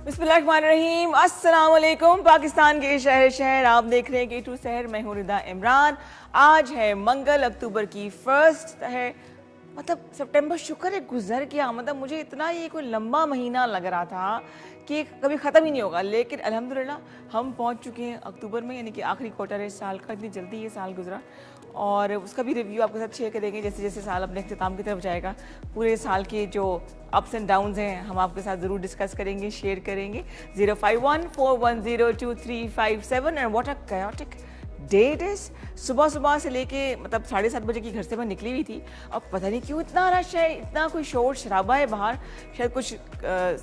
बिस्मिल्लाहिर्रहमानिर्रहीम। अस्सलाम वालेकुम। पाकिस्तान के शहर शहर आप देख रहे हैं के टू शहर। मैं हूं रिदा इमरान। आज है मंगल, अक्टूबर की फर्स्ट है। मतलब सितंबर शुक्र है गुजर गया। मतलब मुझे इतना ये कोई लंबा महीना लग रहा था कि कभी ख़त्म ही नहीं होगा, लेकिन अल्हम्दुलिल्लाह हम पहुंच चुके हैं अक्टूबर में, यानी कि आखिरी क्वार्टर है इस साल का। इतनी जल्दी ये साल गुजरा और उसका भी रिव्यू आपके साथ शेयर करेंगे जैसे जैसे साल अपने अख्ताम की तरफ जाएगा। पूरे साल के जो अप्स एंड डाउन्स हैं हम आपके साथ ज़रूर डिस्कस करेंगे, शेयर करेंगे। 05141023357। And what a chaotic day it is. सुबह सुबह से लेके मतलब 7:30 बजे की घर से मैं निकली हुई थी। अब पता नहीं क्यों इतना रश है, इतना कोई शोर शराबा है बाहर। शायद कुछ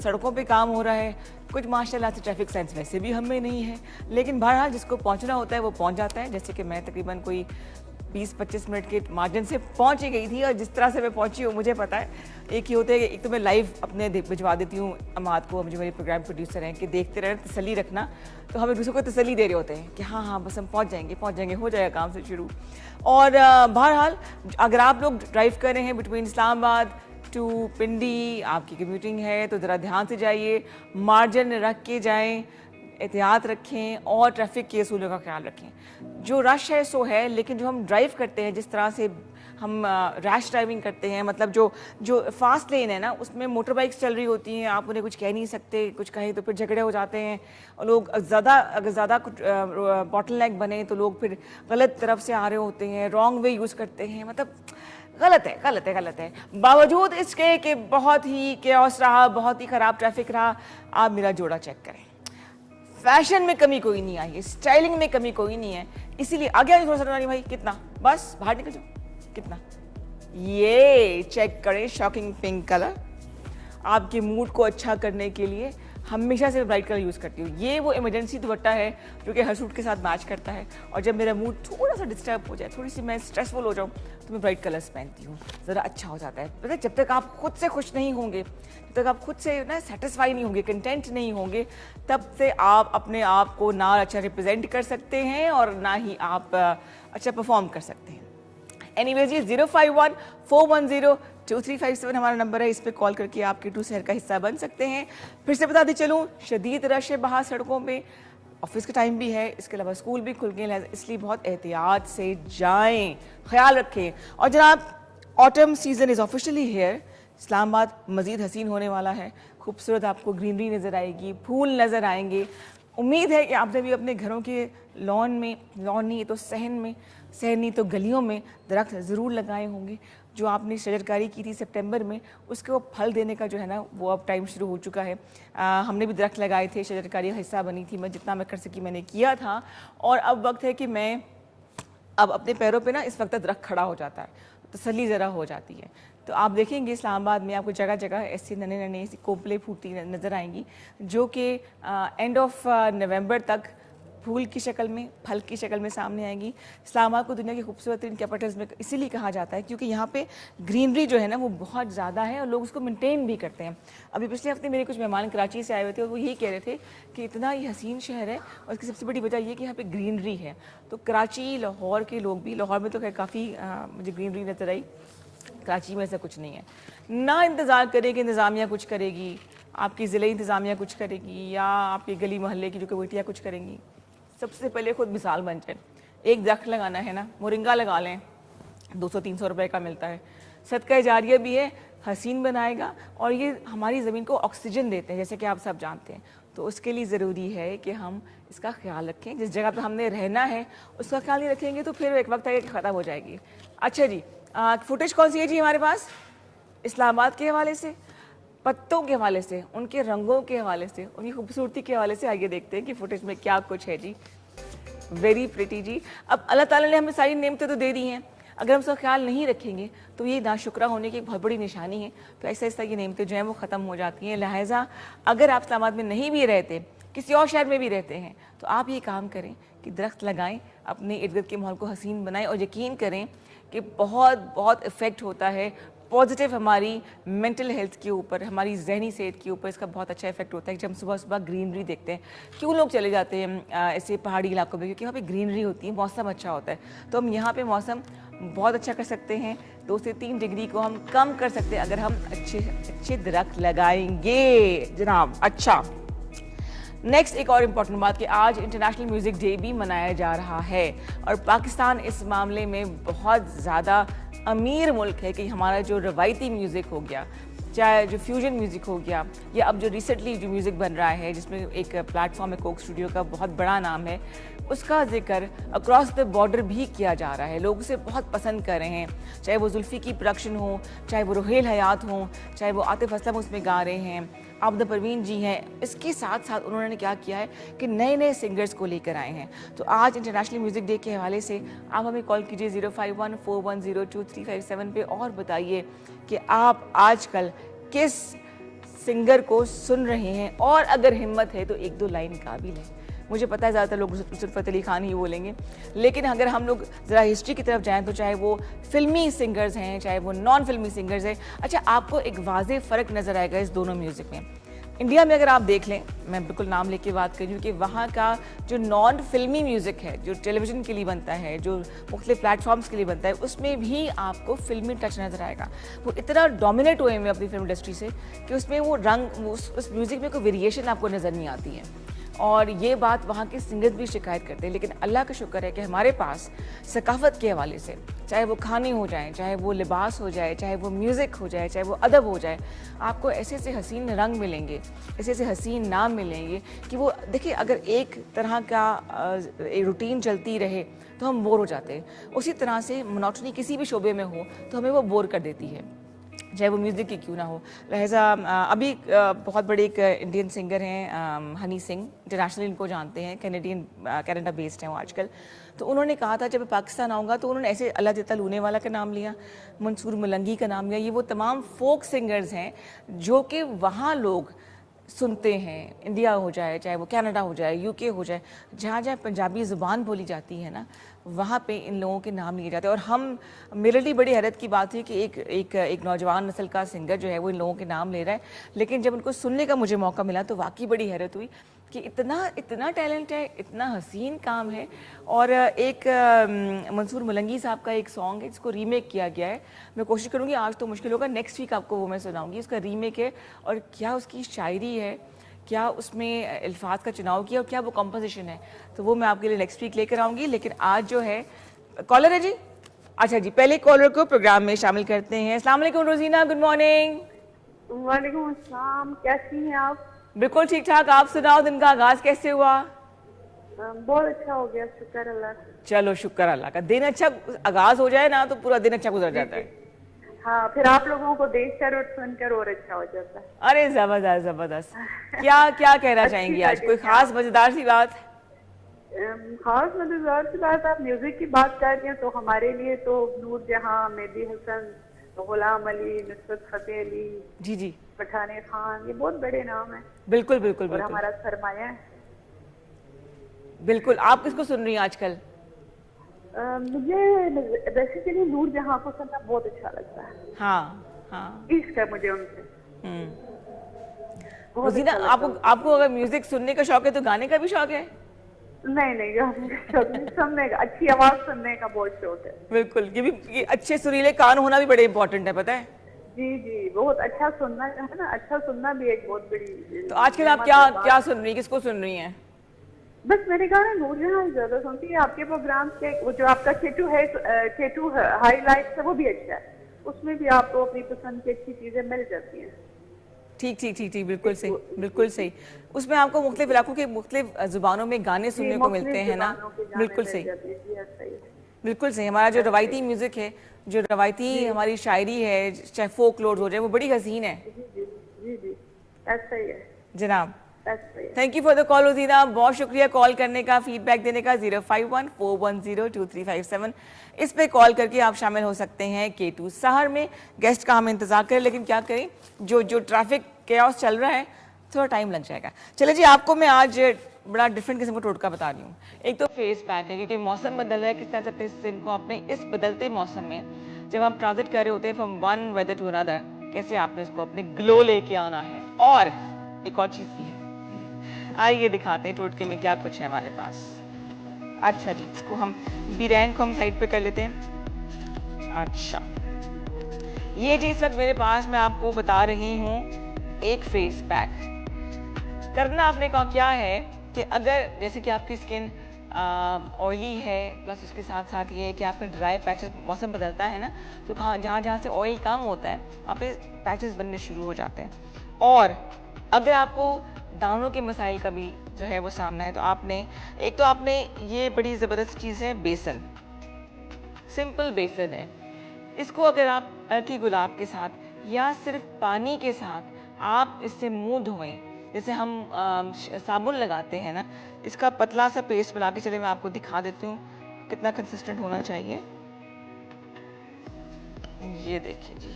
सड़कों पे काम हो रहा है, कुछ माशाल्लाह से ट्रैफिक सेंस वैसे भी हमें नहीं है, लेकिन बहरहाल जिसको पहुंचना होता है वो पहुंच जाता है। जैसे कि मैं तकरीबन कोई 20-25 मिनट के मार्जिन से पहुंच ही गई थी, और जिस तरह से मैं पहुंची हूँ मुझे पता है। एक ही होता है कि एक तो मैं लाइव अपने भिजवा देती हूँ अमाद को, मुझे मेरे प्रोग्राम प्रोड्यूसर हैं, कि देखते रहना, तसल्ली रखना। तो हम एक दूसरे को तसल्ली दे रहे होते हैं कि हाँ हाँ बस हम पहुँच जाएंगे, हो जाएगा काम से शुरू। और बहरहाल अगर आप लोग ड्राइव कर रहे हैं बिटवीन इस्लामाबाद टू पिंडी, आपकी कम्यूटिंग है तो ज़रा ध्यान से जाइए, मार्जिन रख के जाएँ, एहतियात रखें और ट्रैफिक के असूलों का ख्याल रखें। जो रश है सो है, लेकिन जो हम ड्राइव करते हैं, जिस तरह से हम रैश ड्राइविंग करते हैं, मतलब जो फास्ट लेन है ना, उसमें मोटर बाइक्स चल रही होती हैं, आप उन्हें कुछ कह नहीं सकते, कुछ कहें तो फिर झगड़े हो जाते हैं। और लोग अगर ज़्यादा कुछ बॉटल नेक बने तो लोग फिर गलत तरफ से आ रहे होते हैं, रॉन्ग वे यूज़ करते हैं। मतलब गलत है। बावजूद इसके कि बहुत ही केओस रहा, बहुत ही ख़राब ट्रैफिक रहा, आप मेरा जोड़ा चेक करें। फैशन में कमी कोई नहीं आई है, स्टाइलिंग में कमी कोई नहीं है, इसीलिए आगे आगे थोड़ा सा रानी भाई, कितना बस बाहर निकल जाओ, कितना ये चेक करें। शॉकिंग पिंक कलर आपके मूड को अच्छा करने के लिए हमेशा से ब्राइट कलर यूज़ करती हूँ। ये वो इमरजेंसी दुपट्टा है जो कि हर सूट के साथ मैच करता है, और जब मेरा मूड थोड़ा सा डिस्टर्ब हो जाए, थोड़ी सी मैं स्ट्रेसफुल हो जाऊँ, तो मैं ब्राइट कलर्स पहनती हूँ, ज़रा अच्छा हो जाता है। पता है, जब तक आप खुद से खुश नहीं होंगे, जब तक आप खुद से ना सेटिस्फाई नहीं होंगे, कंटेंट नहीं होंगे, तब से आप अपने आप को ना अच्छा रिप्रेजेंट कर सकते हैं और ना ही आप अच्छा परफॉर्म कर सकते हैं। एनीवेज, ये 05141023357 हमारा नंबर है, इस पर कॉल करके आपके टू शहर का हिस्सा बन सकते हैं। फिर से बताते चलूँ, शदीद रश है बाहर सड़कों पे, ऑफिस का टाइम भी है, इसके अलावा स्कूल भी खुल गए हैं, इसलिए बहुत एहतियात से जाएं, ख्याल रखें। और जनाब, autumn season is officially here. Islamabad मज़ीद हसीन होने वाला है, खूबसूरत आपको ग्रीनरी नज़र आएगी, फूल नज़र आएंगे। उम्मीद है कि आपने भी अपने घरों के लॉन में, लॉन नहीं तो सहन में, सहन नहीं तो गलियों में दरख्त ज़रूर लगाए होंगे। जो आपने शजरकारी की थी सितंबर में, उसके वो फल देने का जो है ना, वो अब टाइम शुरू हो चुका है। हमने भी दरख्त लगाए थे, शजरकारी का हिस्सा बनी थी मैं, जितना मैं कर सकी मैंने किया था। और अब वक्त है कि मैं अब अपने पैरों पे ना इस वक्त दरख्त खड़ा हो जाता है, तसल्ली ज़रा हो जाती है। तो आप देखेंगे इस्लामाबाद में आपको जगह जगह ऐसी नन्हे नन्हे ऐसी कोपलें फूटती नज़र आएंगी, जो कि एंड ऑफ नवंबर तक फूल की शक्ल में, फल की शक्ल में सामने आएंगी। इस्लामाबाद को दुनिया की खूबसूरत तरीन कैपिटल्स में इसीलिए कहा जाता है क्योंकि यहाँ पे ग्रीनरी जो है ना वो बहुत ज़्यादा है और लोग उसको मेंटेन भी करते हैं। अभी पिछले हफ्ते मेरे कुछ मेहमान कराची से आए हुए थे और वो यही कह रहे थे कि इतना ये हसीन शहर है और इसकी सबसे बड़ी वजह ये कि यहाँ पर ग्रीनरी है। तो कराची, लाहौर के लोग भी, लाहौर में तो खैर काफ़ी मुझे ग्रीनरी नज़र आई, कराची में ऐसा कुछ नहीं है। ना इंतज़ार करें कि इंतज़ामिया कुछ करेगी, आपकी ज़िले इंतज़ामिया कुछ करेगी या आपकी गली मोहल्ले की जो कमेटियाँ कुछ करेंगी। सबसे पहले खुद मिसाल बन जाए। एक दरख्त लगाना है ना, मोरिंगा लगा लें, 200-300 रुपए का मिलता है, सदका जारिया भी है, हसीन बनाएगा और ये हमारी ज़मीन को ऑक्सीजन देते हैं, जैसे कि आप सब जानते हैं। तो उसके लिए ज़रूरी है कि हम इसका ख्याल रखें। जिस जगह पर हमने रहना है उसका ख्याल नहीं रखेंगे तो फिर एक वक्त आएगा कि ख़त्म हो जाएगी। अच्छा जी, फुटेज कौन सी है जी हमारे पास? इस्लामाबाद के हवाले से, पत्तों के हवाले से, उनके रंगों के हवाले से, उनकी खूबसूरती के हवाले से आइए देखते हैं कि फुटेज में क्या कुछ है जी। वेरी प्रिटी जी। अब अल्लाह ताला ने हमें सारी नेमतें तो दे दी हैं, अगर हम उसका ख्याल नहीं रखेंगे तो ये नाशुक्रा होने की एक बहुत बड़ी निशानी है। तो ऐसा ऐसा ये नेमतें जो हैं वो ख़त्म हो जाती हैं। लिहाजा अगर आप इस्लामाबाद में नहीं भी रहते, किसी और शहर में भी रहते हैं, तो आप ये काम करें कि दरख्त लगाएं, अपने इर्द गिर्द के माहौल को हसीन बनाएं और यकीन करें कि बहुत बहुत इफ़ेक्ट होता है पॉजिटिव हमारी मेंटल हेल्थ के ऊपर, हमारी जहनी सेहत के ऊपर इसका बहुत अच्छा इफेक्ट होता है जब हम सुबह सुबह ग्रीनरी देखते हैं। क्यों लोग चले जाते हैं ऐसे पहाड़ी इलाकों में? क्योंकि वहाँ पे ग्रीनरी होती है, मौसम अच्छा होता है। तो हम यहाँ पे मौसम बहुत अच्छा कर सकते हैं, 2 से 3 डिग्री को हम कम कर सकते हैं अगर हम अच्छे अच्छे दरख्त लगाएंगे जनाब। अच्छा, नेक्स्ट एक और इम्पॉर्टेंट बात कि आज इंटरनेशनल म्यूजिक डे भी मनाया जा रहा है और पाकिस्तान इस मामले में बहुत ज़्यादा अमीर मुल्क है कि हमारा जो रवायती म्यूज़िक हो गया, चाहे जो फ्यूजन म्यूज़िक हो गया, या अब जो रिसेंटली जो म्यूज़िक बन रहा है जिसमें एक प्लेटफॉर्म है कोक स्टूडियो का, बहुत बड़ा नाम है, उसका जिक्र अक्रॉस द बॉर्डर भी किया जा रहा है। लोग उसे बहुत पसंद कर रहे हैं, चाहे वो जुल्फ़ी की प्रोडक्शन हो, चाहे वो रुहेल हयात हो, चाहे वो आतिफ असलम उसमें गा रहे हैं, आबदा परवीन जी हैं। इसके साथ साथ उन्होंने क्या किया है कि नए नए सिंगर्स को लेकर आए हैं। तो आज इंटरनेशनल म्यूज़िक डे के हवाले से आप हमें कॉल कीजिए 05141022357 पे और बताइए कि आप आजकल किस सिंगर को सुन रहे हैं, और अगर हिम्मत है तो एक दो लाइन गा भी लें। मुझे पता है ज़्यादातर लोग नुसरत फ़तेह अली खान ही बोलेंगे, लेकिन अगर हम लोग ज़रा हिस्ट्री की तरफ जाएं तो चाहे वो फिल्मी सिंगर्स हैं, चाहे वो नॉन फिल्मी सिंगर्स हैं, अच्छा आपको एक वाज़ेह फ़र्क नज़र आएगा इस दोनों म्यूज़िक में। इंडिया में अगर आप देख लें, मैं बिल्कुल नाम लेके बात कर रही हूँ कि वहाँ का जो नॉन फिल्मी म्यूज़िक है, जो टेलीविज़न के लिए बनता है, जो मुख्तलिफ प्लेटफॉर्म्स के लिए बनता है, उसमें भी आपको फिल्मी टच नज़र आएगा। वो इतना डोमिनेट हुए हैं अपनी फिल्म इंडस्ट्री से कि उसमें वो रंग, उस म्यूज़िक में कोई वेरिएशन आपको नज़र नहीं आती है। और ये बात वहाँ के सिंगर्स भी शिकायत करते हैं, लेकिन अल्लाह का शुक्र है कि हमारे पास सकाफ़त के हवाले से, चाहे वो खाने हो जाए, चाहे वो लिबास हो जाए, चाहे वो म्यूज़िक हो जाए, चाहे वो अदब हो जाए, आपको ऐसे ऐसे हसीन रंग मिलेंगे, ऐसे ऐसे हसीन नाम मिलेंगे कि वो देखिए, अगर एक तरह का रूटीन चलती रहे तो हम बोर हो जाते हैं। उसी तरह से मोनोटनी किसी भी शोबे में हो तो हमें वो बोर कर देती है, चाहे वो म्यूज़िक की क्यों ना हो। लिहाजा अभी बहुत बड़े एक इंडियन सिंगर हैं हनी सिंह, इंटरनेशनली इनको जानते हैं, कनाडा बेस्ड हैं वो आजकल। तो उन्होंने कहा था जब मैं पाकिस्तान आऊँगा तो उन्होंने ऐसे अल्लाह देता लूने वाला का नाम लिया, मंसूर मलंगी का नाम लिया। ये वो तमाम फोक सिंगर्स हैं जो कि वहाँ लोग सुनते हैं, इंडिया हो जाए, चाहे वो कनाडा हो जाए, यूके हो जाए, जहाँ जहाँ पंजाबी ज़ुबान बोली जाती है ना, वहाँ पे इन लोगों के नाम लिए जाते हैं। और हम, मेरे लिए बड़ी हैरत की बात है कि एक नौजवान नस्ल का सिंगर जो है वो इन लोगों के नाम ले रहा है, लेकिन जब उनको सुनने का मुझे मौका मिला तो वाकई बड़ी हैरत हुई कि इतना टैलेंट है, इतना हसीन काम है। और एक मंसूर मलंगी साहब का एक सॉन्ग है जिसको रीमेक किया गया है, मैं कोशिश करूँगी, आज तो मुश्किल होगा, नेक्स्ट वीक आपको वो मैं सुनाऊँगी। उसका रीमेक है और क्या उसकी शायरी है, क्या उसमें अल्फाज का चुनाव किया और क्या वो कंपोजिशन है, तो वो मैं आपके लिए नेक्स्ट वीक लेकर आऊँगी। लेकिन आज जो है, कॉलर है जी, अच्छा जी, पहले कॉलर को प्रोग्राम में शामिल करते हैं। अस्सलाम वालेकुम रोजीना, गुड मॉर्निंग। वालेकुम अस्सलाम, कैसी हैं आप? बिल्कुल ठीक ठाक, आप सुनाओ, दिन का आगाज कैसे हुआ? बहुत अच्छा हो गया, शुक्र अल्लाह का। चलो शुक्र अल्लाह का, दिन अच्छा आगाज हो जाए ना तो पूरा दिन अच्छा गुजर जाता है। हाँ, फिर आप लोगों को देखकर और सुनकर और अच्छा हो जाता है। अरे जबरदस्त जबरदस्त, क्या क्या कहना चाहेंगी आज, कोई खास मजेदार सी बात? खास मजेदार सी बात, आप म्यूजिक की बात कर रहे हैं तो हमारे लिए तो नूर जहां, मेहदी हसन, गुलाम अली, नुसरत फतेह अली, जी जी, पठान खान, ये बहुत बड़े नाम हैं। बिल्कुल बिल्कुल और बिल्कुल हमारा सरमाया है। बिल्कुल। आप किसको सुन रही हैं आजकल? मुझे बेसिकली नूर जहां को सुनना बहुत अच्छा लगता है। हाँ हाँ, इश्क है मुझे उनसे। बहुत रोजीना, अच्छा आपको आपको अगर म्यूजिक सुनने का शौक है तो गाने का भी शौक है? नहीं, गाने का शौक नहीं, सुनने का, अच्छी आवाज सुनने का बहुत शौक है। बिल्कुल, ये अच्छे सुरीले कान होना भी बड़े इंपॉर्टेंट है, पता है? जी, बहुत अच्छा सुनना है ना, अच्छा सुनना भी एक बहुत बड़ी। तो आजकल आप क्या क्या सुन रही हैं, किसको सुन रही हैं? बस मेरे गाने नूर जहां ज्यादा सुनती है। आपके प्रोग्राम के वो जो आपका केटू है, केटू हाईलाइट्स है, वो भी अच्छा है। उसमें भी आपको अपनी पसंद की अच्छी चीजें मिल जाती हैं। ठीक ठीक ठीक ठीक, बिल्कुल सही, बिल्कुल सही। उसमें आपको मुख्तलिफ इलाकों के मुख्तलिफ जुबानों में गाने सुनने को मिलते हैं ना, बिल्कुल सही, बिल्कुल सही। हमारा जो रवायती म्यूजिक है, जो रवायती हमारी शायरी है, चाहे फोक लोड हो जाए, वो बड़ी हसीन है। जी, ऐसा ही है जनाब। Thank you for the call Rozina, बहुत शुक्रिया कॉल करने का, फीडबैक देने का। 05141022357 इस पे कॉल करके आप शामिल हो सकते हैं K2 सहर में। गेस्ट का हम इंतजार करें, लेकिन क्या करें, जो ट्रैफिक केओस चल रहा है, थोड़ा टाइम लग जाएगा। चले जी, आपको मैं आज बड़ा डिफरेंट किस्म का टोटका बता रही हूँ। एक तो फेस पैक है, क्योंकि मौसम बदल रहा है, किस तरह से अपने स्किन को अपने इस बदलते मौसम में जब हम ट्रांजिट कर रहे होते हैं from one weather to another, कैसे आपने इसको अपने ग्लो लेके आना है। और एक और चीज़ भी है, आइए दिखाते हैं टोटके में क्या कुछ है हमारे पास। अच्छा जी, इसको हम बिरयानी को हम साइड पे कर लेते हैं। अच्छा, ये जी इस वक्त मेरे पास, मैं आपको बता रही हूँ, एक फेस पैक। करना आपने का क्या है कि अगर जैसे कि आपकी स्किन ऑयली है, प्लस उसके साथ साथ ये है कि आपका ड्राई पैचेस, मौसम बदलता है ना, तो जहाँ जहाँ से ऑयल कम होता है वहाँ पे पैचेस बनने शुरू हो जाते हैं। और अगर आपको दानों के मसाइल का भी जो है वो सामना है, तो आपने ये बड़ी ज़बरदस्त चीज़ है बेसन, सिंपल बेसन है। इसको अगर आप अर्थी गुलाब के साथ या सिर्फ पानी के साथ आप इससे मुंह धोएं, जैसे हम साबुन लगाते हैं ना, इसका पतला सा पेस्ट बना के, चले मैं आपको दिखा देती हूँ कितना कंसिस्टेंट होना चाहिए। ये देखिए जी,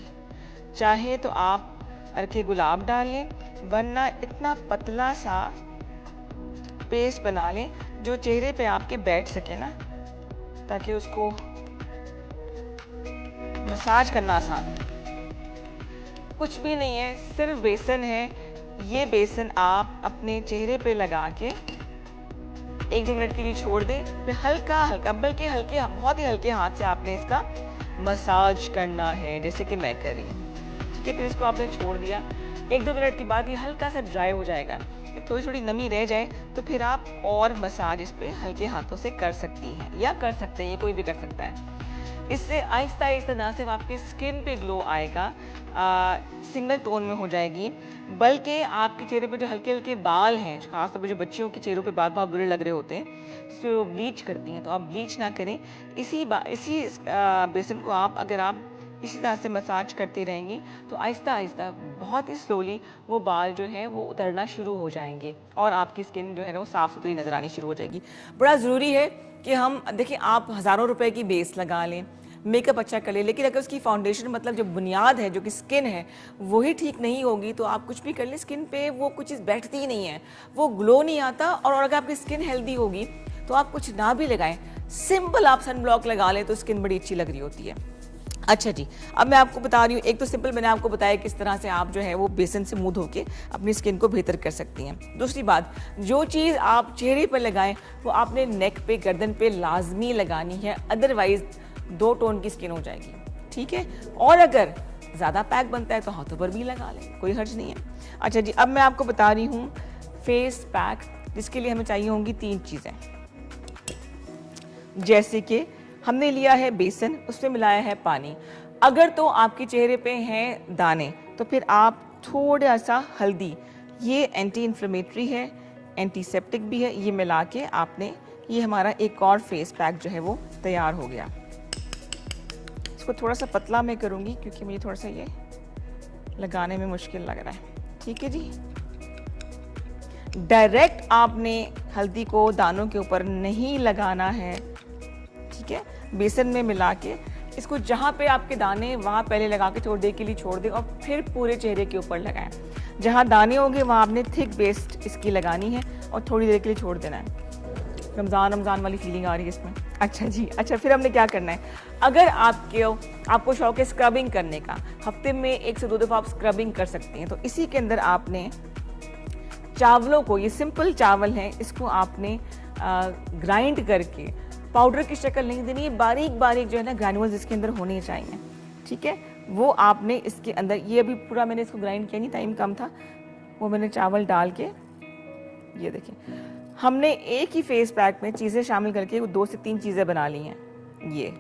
चाहे तो आप अर्के गुलाब डाल लें, वरना इतना पतला सा पेस्ट बना लें जो चेहरे पे आपके बैठ सके ना, ताकि उसको मसाज करना आसान। कुछ भी नहीं है, सिर्फ बेसन है। ये बेसन आप अपने चेहरे पे लगा के 1-2 मिनट के लिए छोड़ दें, फिर हल्का हल्का, बल्कि हल्के, बहुत ही हल्के हाथ से आपने इसका मसाज करना है, जैसे कि मैं कर रही हूँ। ठीक है, फिर इसको आपने छोड़ दिया, 1-2 मिनट के बाद ये हल्का सा ड्राई हो जाएगा, थोड़ी थोड़ी नमी रह जाए तो फिर आप और मसाज इस पर हल्के हाथों से कर सकती हैं या कर सकते हैं, ये कोई भी कर सकता है। इससे आहिस्ता आहिस्ता ना सिर्फ आपके स्किन पे ग्लो आएगा, सिंगल टोन में हो जाएगी, बल्कि आपके चेहरे पे जो हल्के हल्के बाल हैं, खासतौर पर जो बच्चियों के चेहरों पे बाल बहुत बुरे लग रहे होते हैं, जिससे वो ब्लीच करती हैं, तो आप ब्लीच ना करें। इसी बेसन को अगर आप इसी तरह से मसाज करती रहेंगी तो आहिस्ता आहिस्ता, बहुत ही स्लोली वो बाल जो है वो उतरना शुरू हो जाएंगे और आपकी स्किन जो है ना वो साफ़ सुथरी नज़र आनी शुरू हो जाएगी। बड़ा ज़रूरी है कि हम देखिए, आप हज़ारों रुपए की बेस लगा लें, मेकअप अच्छा कर ले, लेकिन अगर उसकी फाउंडेशन, मतलब जो बुनियाद है, जो कि स्किन है, वही ठीक नहीं होगी तो आप कुछ भी कर लें, स्किन पे वो कुछ चीज़ बैठती ही नहीं है, वो ग्लो नहीं आता। और अगर आपकी स्किन हेल्दी होगी तो आप कुछ ना भी लगाएं, सिंपल आप सन ब्लॉक लगा लें तो स्किन बड़ी अच्छी लग रही होती है। अच्छा जी, अब मैं आपको बता रही हूँ, एक तो सिंपल मैंने आपको बताया किस तरह से आप जो है वो बेसन से मुंह धो के अपनी स्किन को बेहतर कर सकती हैं। दूसरी बात, जो चीज़ आप चेहरे पर लगाएं वो आपने नेक पे, गर्दन पे लाजमी लगानी है, अदरवाइज 2 टोन की स्किन हो जाएगी। ठीक है, और अगर ज़्यादा पैक बनता है तो हाथों पर भी लगा लें, कोई हर्ज नहीं है। अच्छा जी, अब मैं आपको बता रही हूँ फेस पैक, जिसके लिए हमें चाहिए होंगी 3 चीज़ें। जैसे कि हमने लिया है बेसन, उसमें मिलाया है पानी। अगर तो आपके चेहरे पे हैं दाने तो फिर आप थोड़ा सा हल्दी, ये एंटी इन्फ्लेमेटरी है, एंटीसेप्टिक भी है, ये मिला के आपने, ये हमारा एक और फेस पैक जो है वो तैयार हो गया। इसको थोड़ा सा पतला मैं करूँगी क्योंकि मुझे थोड़ा सा ये लगाने में मुश्किल लग रहा है। ठीक है जी, डायरेक्ट आपने हल्दी को दानों के ऊपर नहीं लगाना है। ठीक है, बेसन में मिला के इसको जहाँ पे आपके दाने वहाँ पहले लगा के थोड़ी देर के लिए छोड़ दें और फिर पूरे चेहरे के ऊपर लगाएं। जहाँ दाने होंगे वहाँ आपने थिक पेस्ट इसकी लगानी है और थोड़ी देर के लिए छोड़ देना है। रमज़ान वाली फीलिंग आ रही है इसमें। अच्छा जी, अच्छा फिर हमने क्या करना है, अगर आपको शौक है स्क्रबिंग करने का, हफ्ते में 1 से 2 दफ़ा आप स्क्रबिंग कर सकती हैं, तो इसी के अंदर आपने चावलों को, ये सिंपल चावल हैं, इसको आपने ग्राइंड करके, पाउडर की शक्ल नहीं देनी है, बारीक बारीक जो है ना ग्रैन्युल्स इसके अंदर होने चाहिए। ठीक है, वो आपने इसके अंदर, ये अभी पूरा मैंने इसको ग्राइंड किया नहीं, टाइम कम था, वो मैंने चावल डाल के, ये देखिए हमने एक ही फेस पैक में चीज़ें शामिल करके 2 से 3 चीज़ें बना ली हैं। ये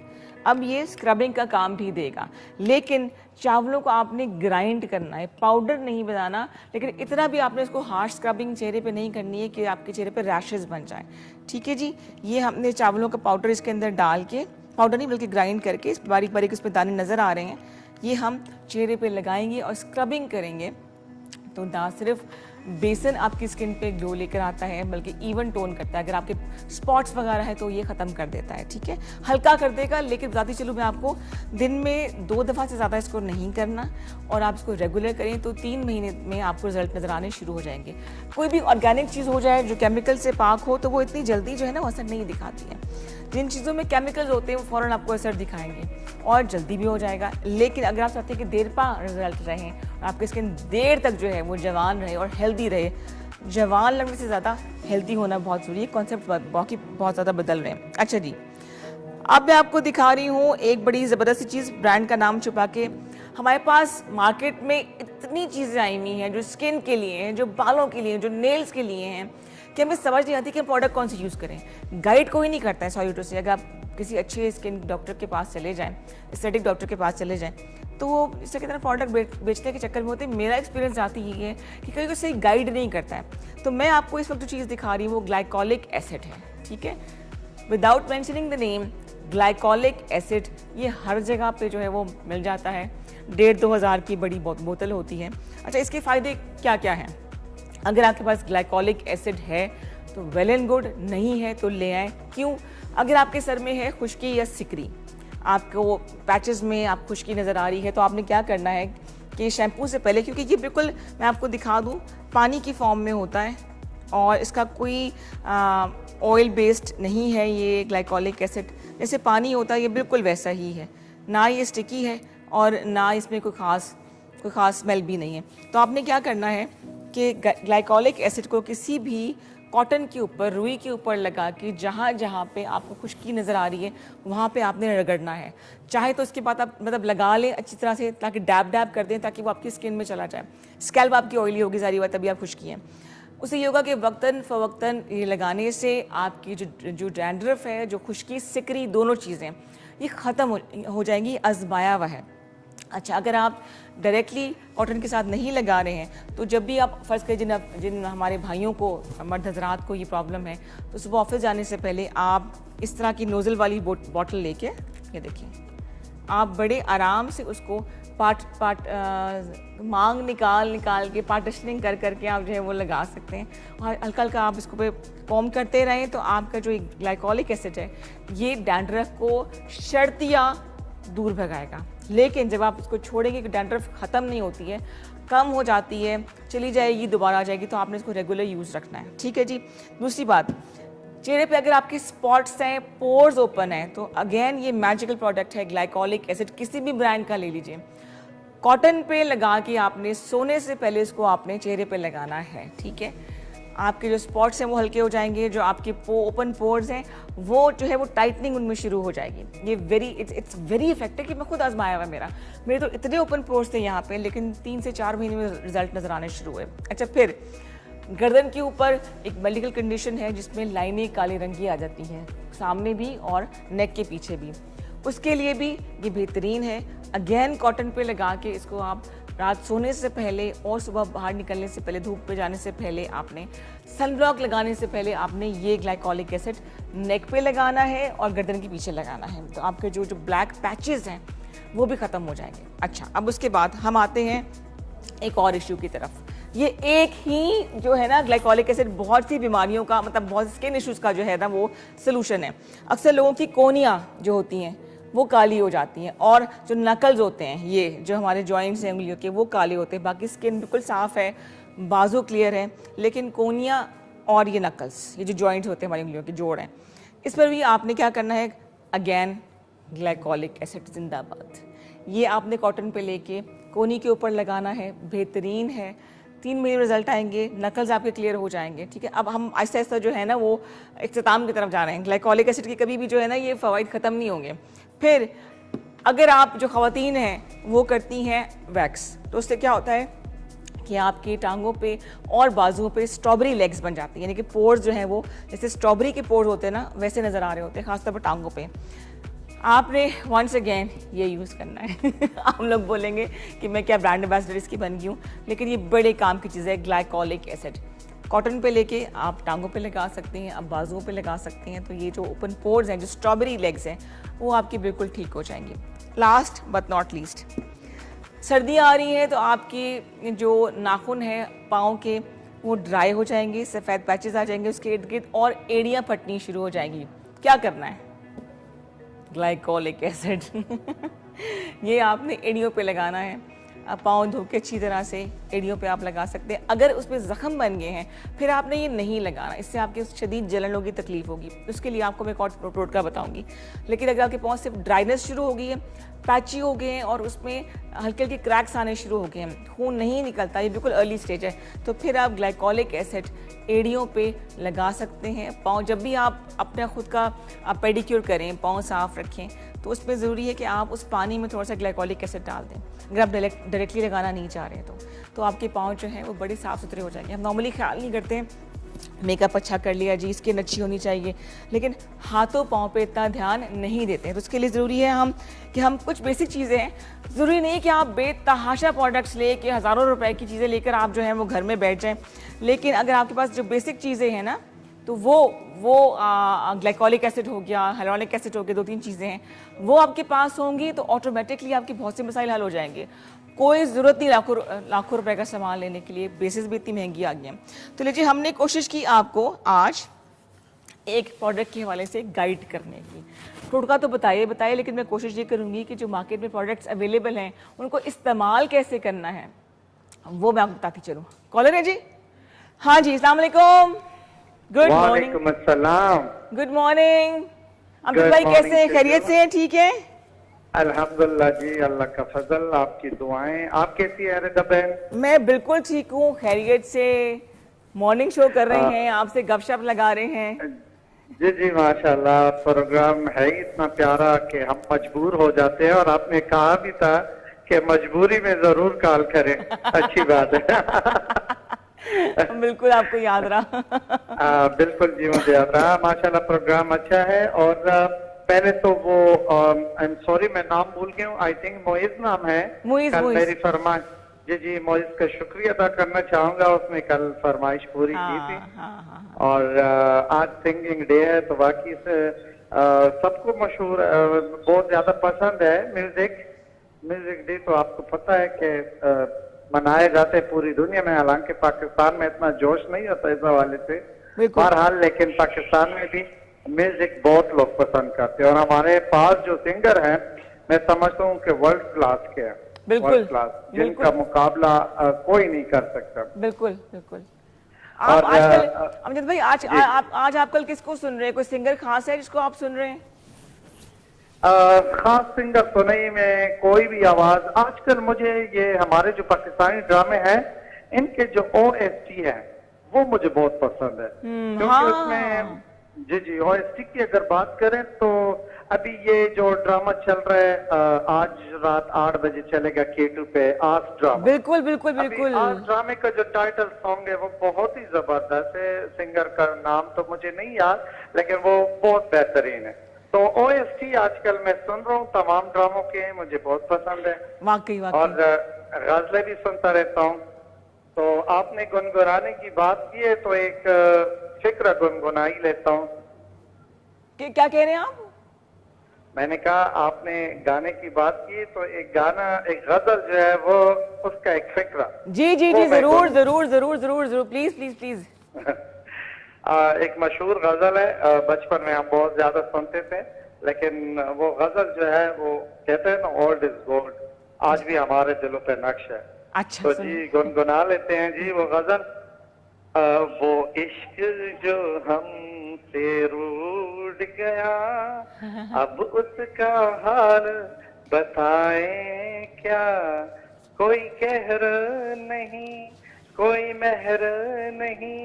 अब ये स्क्रबिंग का काम भी देगा, लेकिन चावलों को आपने ग्राइंड करना है, पाउडर नहीं बनाना। लेकिन इतना भी आपने इसको हार्श स्क्रबिंग चेहरे पे नहीं करनी है कि आपके चेहरे पे रैशेस बन जाए। ठीक है जी, ये हमने चावलों का पाउडर इसके अंदर डाल के, पाउडर नहीं बल्कि ग्राइंड करके, इस बारीक बारीक इस पर दाने नज़र आ रहे हैं, ये हम चेहरे पे लगाएंगे और स्क्रबिंग करेंगे। तो ना सिर्फ बेसन आपकी स्किन पे ग्लो लेकर आता है, बल्कि इवन टोन करता है। अगर आपके स्पॉट्स वगैरह है तो ये ख़त्म कर देता है। ठीक है, हल्का कर देगा, लेकिन बताती चलूँ मैं आपको, दिन में 2 दफ़ा से ज़्यादा इसको नहीं करना, और आप इसको रेगुलर करें तो 3 महीने में आपको रिजल्ट नज़र आने शुरू हो जाएंगे। कोई भी ऑर्गेनिक चीज़ हो जाए जो केमिकल से पाक हो तो वो इतनी जल्दी जो है ना वो असर नहीं दिखाती है। जिन चीज़ों में केमिकल्स होते हैं वो फ़ौरन आपको असर दिखाएंगे और जल्दी भी हो जाएगा। लेकिन अगर आप चाहते हैं कि देर पा रिजल्ट रहें और आपकी स्किन देर तक जो है वो जवान रहे और हेल्दी रहे, जवान लगने से ज़्यादा हेल्दी होना बहुत ज़रूरी है। कॉन्सेप्ट बहुत ज़्यादा बदल रहे हैं। अच्छा जी, अब मैं आपको दिखा रही हूँ एक बड़ी ज़बरदस्त चीज़, ब्रांड का नाम छुपा के। हमारे पास मार्केट में इतनी चीज़ें आई हुई हैं जो स्किन के लिए हैं, जो बालों के लिए, जो नेल्स के लिए हैं, कि हमें समझ नहीं आती कि हम प्रोडक्ट कौन सी यूज़ करें। गाइड कोई नहीं करता है सॉरी टू से। अगर आप किसी अच्छे स्किन डॉक्टर के पास चले जाएं, एस्थेटिक डॉक्टर के पास चले जाएं, तो वो इससे कितना प्रोडक्ट बेचने के चक्कर में होते हैं। मेरा एक्सपीरियंस आती ही है कि कहीं कोई सही गाइड नहीं करता है। तो मैं आपको इस वक्त जो चीज़ दिखा रही हूँ वो ग्लाइकोलिक एसिड है, ठीक है। Without mentioning the name, glycolic acid ये हर जगह पे जो है वो मिल जाता है। 1,500-2 हज़ार की बड़ी बोतल होती है। अच्छा, इसके फ़ायदे क्या क्या हैं? अगर आपके पास ग्लाइकोलिक एसिड है तो वेल एंड गुड, नहीं है तो ले आएँ। क्यों? अगर आपके सर में है खुश्की या सिकरी, आपको पैचेस में आप खुश्की नज़र आ रही है, तो आपने क्या करना है कि शैम्पू से पहले, क्योंकि ये बिल्कुल मैं आपको दिखा दूँ पानी की फॉर्म में होता है और इसका कोई ऑयल बेस्ड नहीं है। ये ग्लाइकोलिक एसिड जैसे पानी होता है ये बिल्कुल वैसा ही है, ना ये स्टिकी है और ना इसमें कोई ख़ास स्मेल भी नहीं है। तो आपने क्या करना है कि ग्लाइकोलिक एसिड को किसी भी कॉटन के ऊपर, रुई के ऊपर लगा के जहाँ जहाँ पे आपको खुश्की नज़र आ रही है वहाँ पे आपने रगड़ना है। चाहे तो इसके बाद आप मतलब लगा लें अच्छी तरह से, ताकि डैब डैब कर दें ताकि वो आपकी स्किन में चला जाए। स्कैल्प आपकी ऑयली होगी, सारी बात, तभी आप खुश्की हैं। उससे ये होगा कि वक्तन फ़वक्तन ये लगाने से आपकी जो डैंड्रफ है, जो खुश्की, सिकरी, दोनों चीज़ें ये ख़त्म हो जाएंगी, आज़माया हुआ है। अच्छा, अगर आप डायरेक्टली कॉटन के साथ नहीं लगा रहे हैं तो जब भी आप फ़र्ज़ करें जिन हमारे भाइयों को, मर्द हज़रात को ये प्रॉब्लम है, तो सुबह ऑफिस जाने से पहले आप इस तरह की नोज़ल वाली बॉटल लेके, ये देखिए, आप बड़े आराम से उसको मांग निकाल के पार्टिशनिंग कर करके आप जो है वो लगा सकते हैं। और हल्का हल्का आप इसको पे कॉम करते रहें तो आपका जो ग्लाइकोलिक एसिड है ये डैंड्रफ को शर्तिया दूर भगाएगा। लेकिन जब आप इसको छोड़ेंगे कि डैंड्रफ ख़त्म नहीं होती है, कम हो जाती है, चली जाएगी, दोबारा आ जाएगी, तो आपने इसको रेगुलर यूज़ रखना है, ठीक है जी। दूसरी बात, चेहरे पे अगर आपके स्पॉट्स हैं, पोर्स ओपन है, तो अगेन ये मैजिकल प्रोडक्ट है ग्लाइकोलिक एसिड, किसी भी ब्रांड का ले लीजिए। कॉटन पे लगा के आपने सोने से पहले इसको आपने चेहरे पे लगाना है, ठीक है। आपके जो स्पॉट्स हैं वो हल्के हो जाएंगे, जो आपके ओपन पोर्स हैं वो जो है वो टाइटनिंग उनमें शुरू हो जाएगी। ये इट्स वेरी इफेक्टिव, कि मैं खुद आजमाया हुआ मेरे तो इतने ओपन पोर्स थे यहाँ पे, लेकिन 3 से 4 महीने में रिजल्ट नज़र आने शुरू हुए। अच्छा, फिर गर्दन के ऊपर एक मेडिकल कंडीशन है जिसमें लाइनें काले रंग की आ जाती हैं, सामने भी और नेक के पीछे भी, उसके लिए भी ये बेहतरीन है। अगेन कॉटन पे लगा के इसको आप रात सोने से पहले और सुबह बाहर निकलने से पहले, धूप पे जाने से पहले, आपने सनब्लॉक लगाने से पहले आपने ये ग्लाइकोलिक एसिड नेक पे लगाना है और गर्दन के पीछे लगाना है। तो आपके जो ब्लैक पैचेस हैं वो भी ख़त्म हो जाएंगे। अच्छा, अब उसके बाद हम आते हैं एक और इशू की तरफ। ये एक ही जो है ना ग्लाइकोलिक एसिड बहुत सी बीमारियों का, मतलब बहुत स्किन इश्यूज़ का जो है ना वो सोल्यूशन है। अक्सर लोगों की कोनियाँ जो होती हैं वो काली हो जाती हैं, और जो नकल्स होते हैं, ये जो हमारे जॉइंट्स हैं उंगलियों के, वो काले होते हैं। बाकी स्किन बिल्कुल साफ़ है, बाजू क्लियर है, लेकिन कोनियाँ और ये नकल्स, ये जो जॉइंट्स होते हैं हमारी उंगलियों के जोड़ हैं, इस पर भी आपने क्या करना है, अगेन ग्लाइकोलिक एसिड जिंदाबाद। ये आपने कॉटन पे लेके कोनी के ऊपर लगाना है, बेहतरीन है। 3 महीने रिजल्ट आएंगे, नकल्स आपके क्लियर हो जाएंगे, ठीक है। अब हम आहिस्ता आहिस्ता जो है ना वो इख्तिताम की तरफ जा रहे हैं। ग्लाइकोलिक एसिड के कभी भी जो है ना ये फ़वाइद ख़त्म नहीं होंगे। फिर अगर आप जो ख़वातीन हैं वो करती हैं वैक्स, तो उससे क्या होता है कि आपकी टांगों पे और बाजुओं पे स्ट्रॉबेरी लेग्स बन जाती हैं, यानी कि पोर्स जो हैं वो जैसे स्ट्रॉबेरी के पोर्स होते हैं ना वैसे नज़र आ रहे होते हैं, खासतौर पर टांगों पे। आपने वंस अगेन ये यूज़ करना है। आप लोग बोलेंगे कि मैं क्या ब्रांड एम्बेसडर इसकी बन गई हूँ, लेकिन ये बड़े काम की चीज़ है। ग्लाइकोलिक एसिड कॉटन पे लेके आप टांगों पे लगा सकते हैं, आप बाजुओं पे लगा सकते हैं, तो ये जो ओपन पोर्स हैं, जो स्ट्रॉबेरी लेग्स हैं, वो आपकी बिल्कुल ठीक हो जाएंगी। लास्ट बट नॉट लीस्ट, सर्दियाँ आ रही हैं तो आपकी जो नाखून है पाँव के वो ड्राई हो जाएंगे, सफ़ेद पैचेस आ जाएंगे उसके इर्द गिर्द, और एड़ियाँ फटनी शुरू हो जाएंगी। क्या करना है, ग्लाइकोलिक एसिड ये आपने एड़ियों पे लगाना है। पाँव धो के अच्छी तरह से एड़ियों पे आप लगा सकते हैं। अगर उसमें ज़ख़म बन गए हैं फिर आपने ये नहीं लगाना, इससे आपकी शदीद जलन होगी, तकलीफ होगी। उसके लिए आपको मैं एक और टोटका बताऊंगी। लेकिन अगर आपके पाँव से ड्राइनेस शुरू हो गई है, पैची हो गए हैं और उसमें हल्के हल्के क्रैक्स आने शुरू हो गए हैं, खून नहीं निकलता, ये बिल्कुल अर्ली स्टेज है, तो फिर आप ग्लाइकोलिक एसिड एड़ियों पे लगा सकते हैं। पाँव जब भी आप अपना खुद का पेडिक्योर करें, पाँव साफ़ रखें, तो उसमें ज़रूरी है कि आप उस पानी में थोड़ा सा ग्लाइकोलिक एसिड डाल दें, अगर आप डायरेक्टली लगाना नहीं चाह रहे हैं तो। तो आपके पाँव जो हैं वो बड़े साफ़ सुथरे हो जाएंगे। हम नॉर्मली ख्याल नहीं करते हैं, मेकअप अच्छा कर लिया जी, स्किन अच्छी होनी चाहिए, लेकिन हाथों पाँव पे इतना ध्यान नहीं देते हैं। तो उसके लिए ज़रूरी है हम कुछ बेसिक चीज़ें हैं, ज़रूरी नहीं कि आप बेतहाशा प्रोडक्ट्स ले कि हज़ारों रुपए की चीज़ें लेकर आप जो है वो घर में बैठ जाएं, लेकिन अगर आपके पास जो बेसिक चीज़ें हैं ना, तो वो ग्लाइकोलिक एसिड हो गया, हाइलोनिक एसिड हो गया, 2-3 चीज़ें हैं, वो आपके पास होंगी तो ऑटोमेटिकली आपके बहुत से मसाइल हल हो जाएंगे। कोई ज़रूरत नहीं लाखों रुपए का सामान लेने के लिए, बेसिस भी इतनी महंगी आ गई हैं। तो लीजिए, हमने कोशिश की आपको आज एक प्रोडक्ट के हवाले से गाइड करने की। टोटका तो बताइए, लेकिन मैं कोशिश ये करूँगी कि जो मार्केट में प्रोडक्ट्स अवेलेबल हैं उनको इस्तेमाल कैसे करना है वो मैं आपको बताती चलूँ। कॉलर है जी? हाँ जी, अस्सलाम वालेकुम। Good morning. वालेकुम अस्सलाम। Good morning. अमित भाई कैसे हैं? खैरियत से हैं? ठीक है अल्हम्दुलिल्लाह जी, अल्लाह का फजल, आपकी दुआएं। आप कैसी है रिदा बहन? मैं बिल्कुल ठीक हूँ, खैरियत से। मॉर्निंग शो कर रहे हैं, आपसे गपशप लगा रहे हैं। जी जी माशाल्लाह, प्रोग्राम है ही इतना प्यारा कि हम मजबूर हो जाते हैं, और आपने कहा भी था कि मजबूरी में जरूर कॉल करें। अच्छी बात है। बिल्कुल आपको याद रहा। बिल्कुल जी, मुझे याद रहा। माशाल्लाह प्रोग्राम अच्छा है। और पहले तो वो आई एम सॉरी, मैं नाम भूल गया हूँ, आई थिंक मोइज नाम है। मोइज, कल मोइज। मेरी फरमाइश, जी मोइज का शुक्रिया अदा करना चाहूंगा, उसने कल फरमाइश पूरी की थी। हाँ। और आज सिंगिंग डे है, तो बाकी से सबको मशहूर बहुत ज्यादा पसंद है म्यूजिक डे। तो आपको पता है कि मनाए जाते हैं पूरी दुनिया में, हालांकि पाकिस्तान में इतना जोश नहीं होता इस हवाले से बहरहाल, लेकिन पाकिस्तान में भी म्यूजिक बहुत लोग पसंद करते हैं। और हमारे पास जो सिंगर हैं, मैं समझता हूँ कि वर्ल्ड क्लास के हैं, वर्ल्ड क्लास, जिनका मुकाबला कोई नहीं कर सकता। बिल्कुल। और आप आजकल अमजद भाई आज आप कल किसको सुन रहे हैं? कोई सिंगर खास है जिसको आप सुन रहे हैं? खास सिंगर तो नहीं, मैं कोई भी आवाज। आजकल मुझे ये हमारे जो पाकिस्तानी ड्रामे हैं, इनके जो OST है वो मुझे बहुत पसंद है, क्योंकि उसमें जी OST की अगर बात करें तो अभी ये जो ड्रामा चल रहा है, आज रात 8 बजे चलेगा K2 पे, आज ड्रामा। बिल्कुल। आज ड्रामे का जो टाइटल सॉन्ग है वो बहुत ही जबरदस्त है। सिंगर का नाम तो मुझे नहीं याद, लेकिन वो बहुत बेहतरीन है। तो OST आजकल मैं सुन रहा हूँ, तमाम ड्रामों के, मुझे बहुत पसंद है। वाकई। और गजलें भी सुनता रहता हूँ। तो आपने गुनगुनाने की बात की है, तो एक फिक्र गुनगुना ही लेता हूँ। क्या कह रहे हैं आप? मैंने कहा आपने गाने की बात की, तो एक गाना, एक गजल जो है वो, उसका एक फिक्रा। जी जरूर, प्लीज। एक मशहूर गजल है, बचपन में हम बहुत ज्यादा सुनते थे, लेकिन वो गजल जो है वो कहते हैं ना, ओल्ड इज गोल्ड, आज भी हमारे दिलों पे नक्श है। अच्छा, तो जी गुनगुना लेते हैं जी वो गजल। वो इश्क जो हमसे रूठ गया, अब उसका हाल बताएं क्या, कोई कहर नहीं, कोई मेहर नहीं,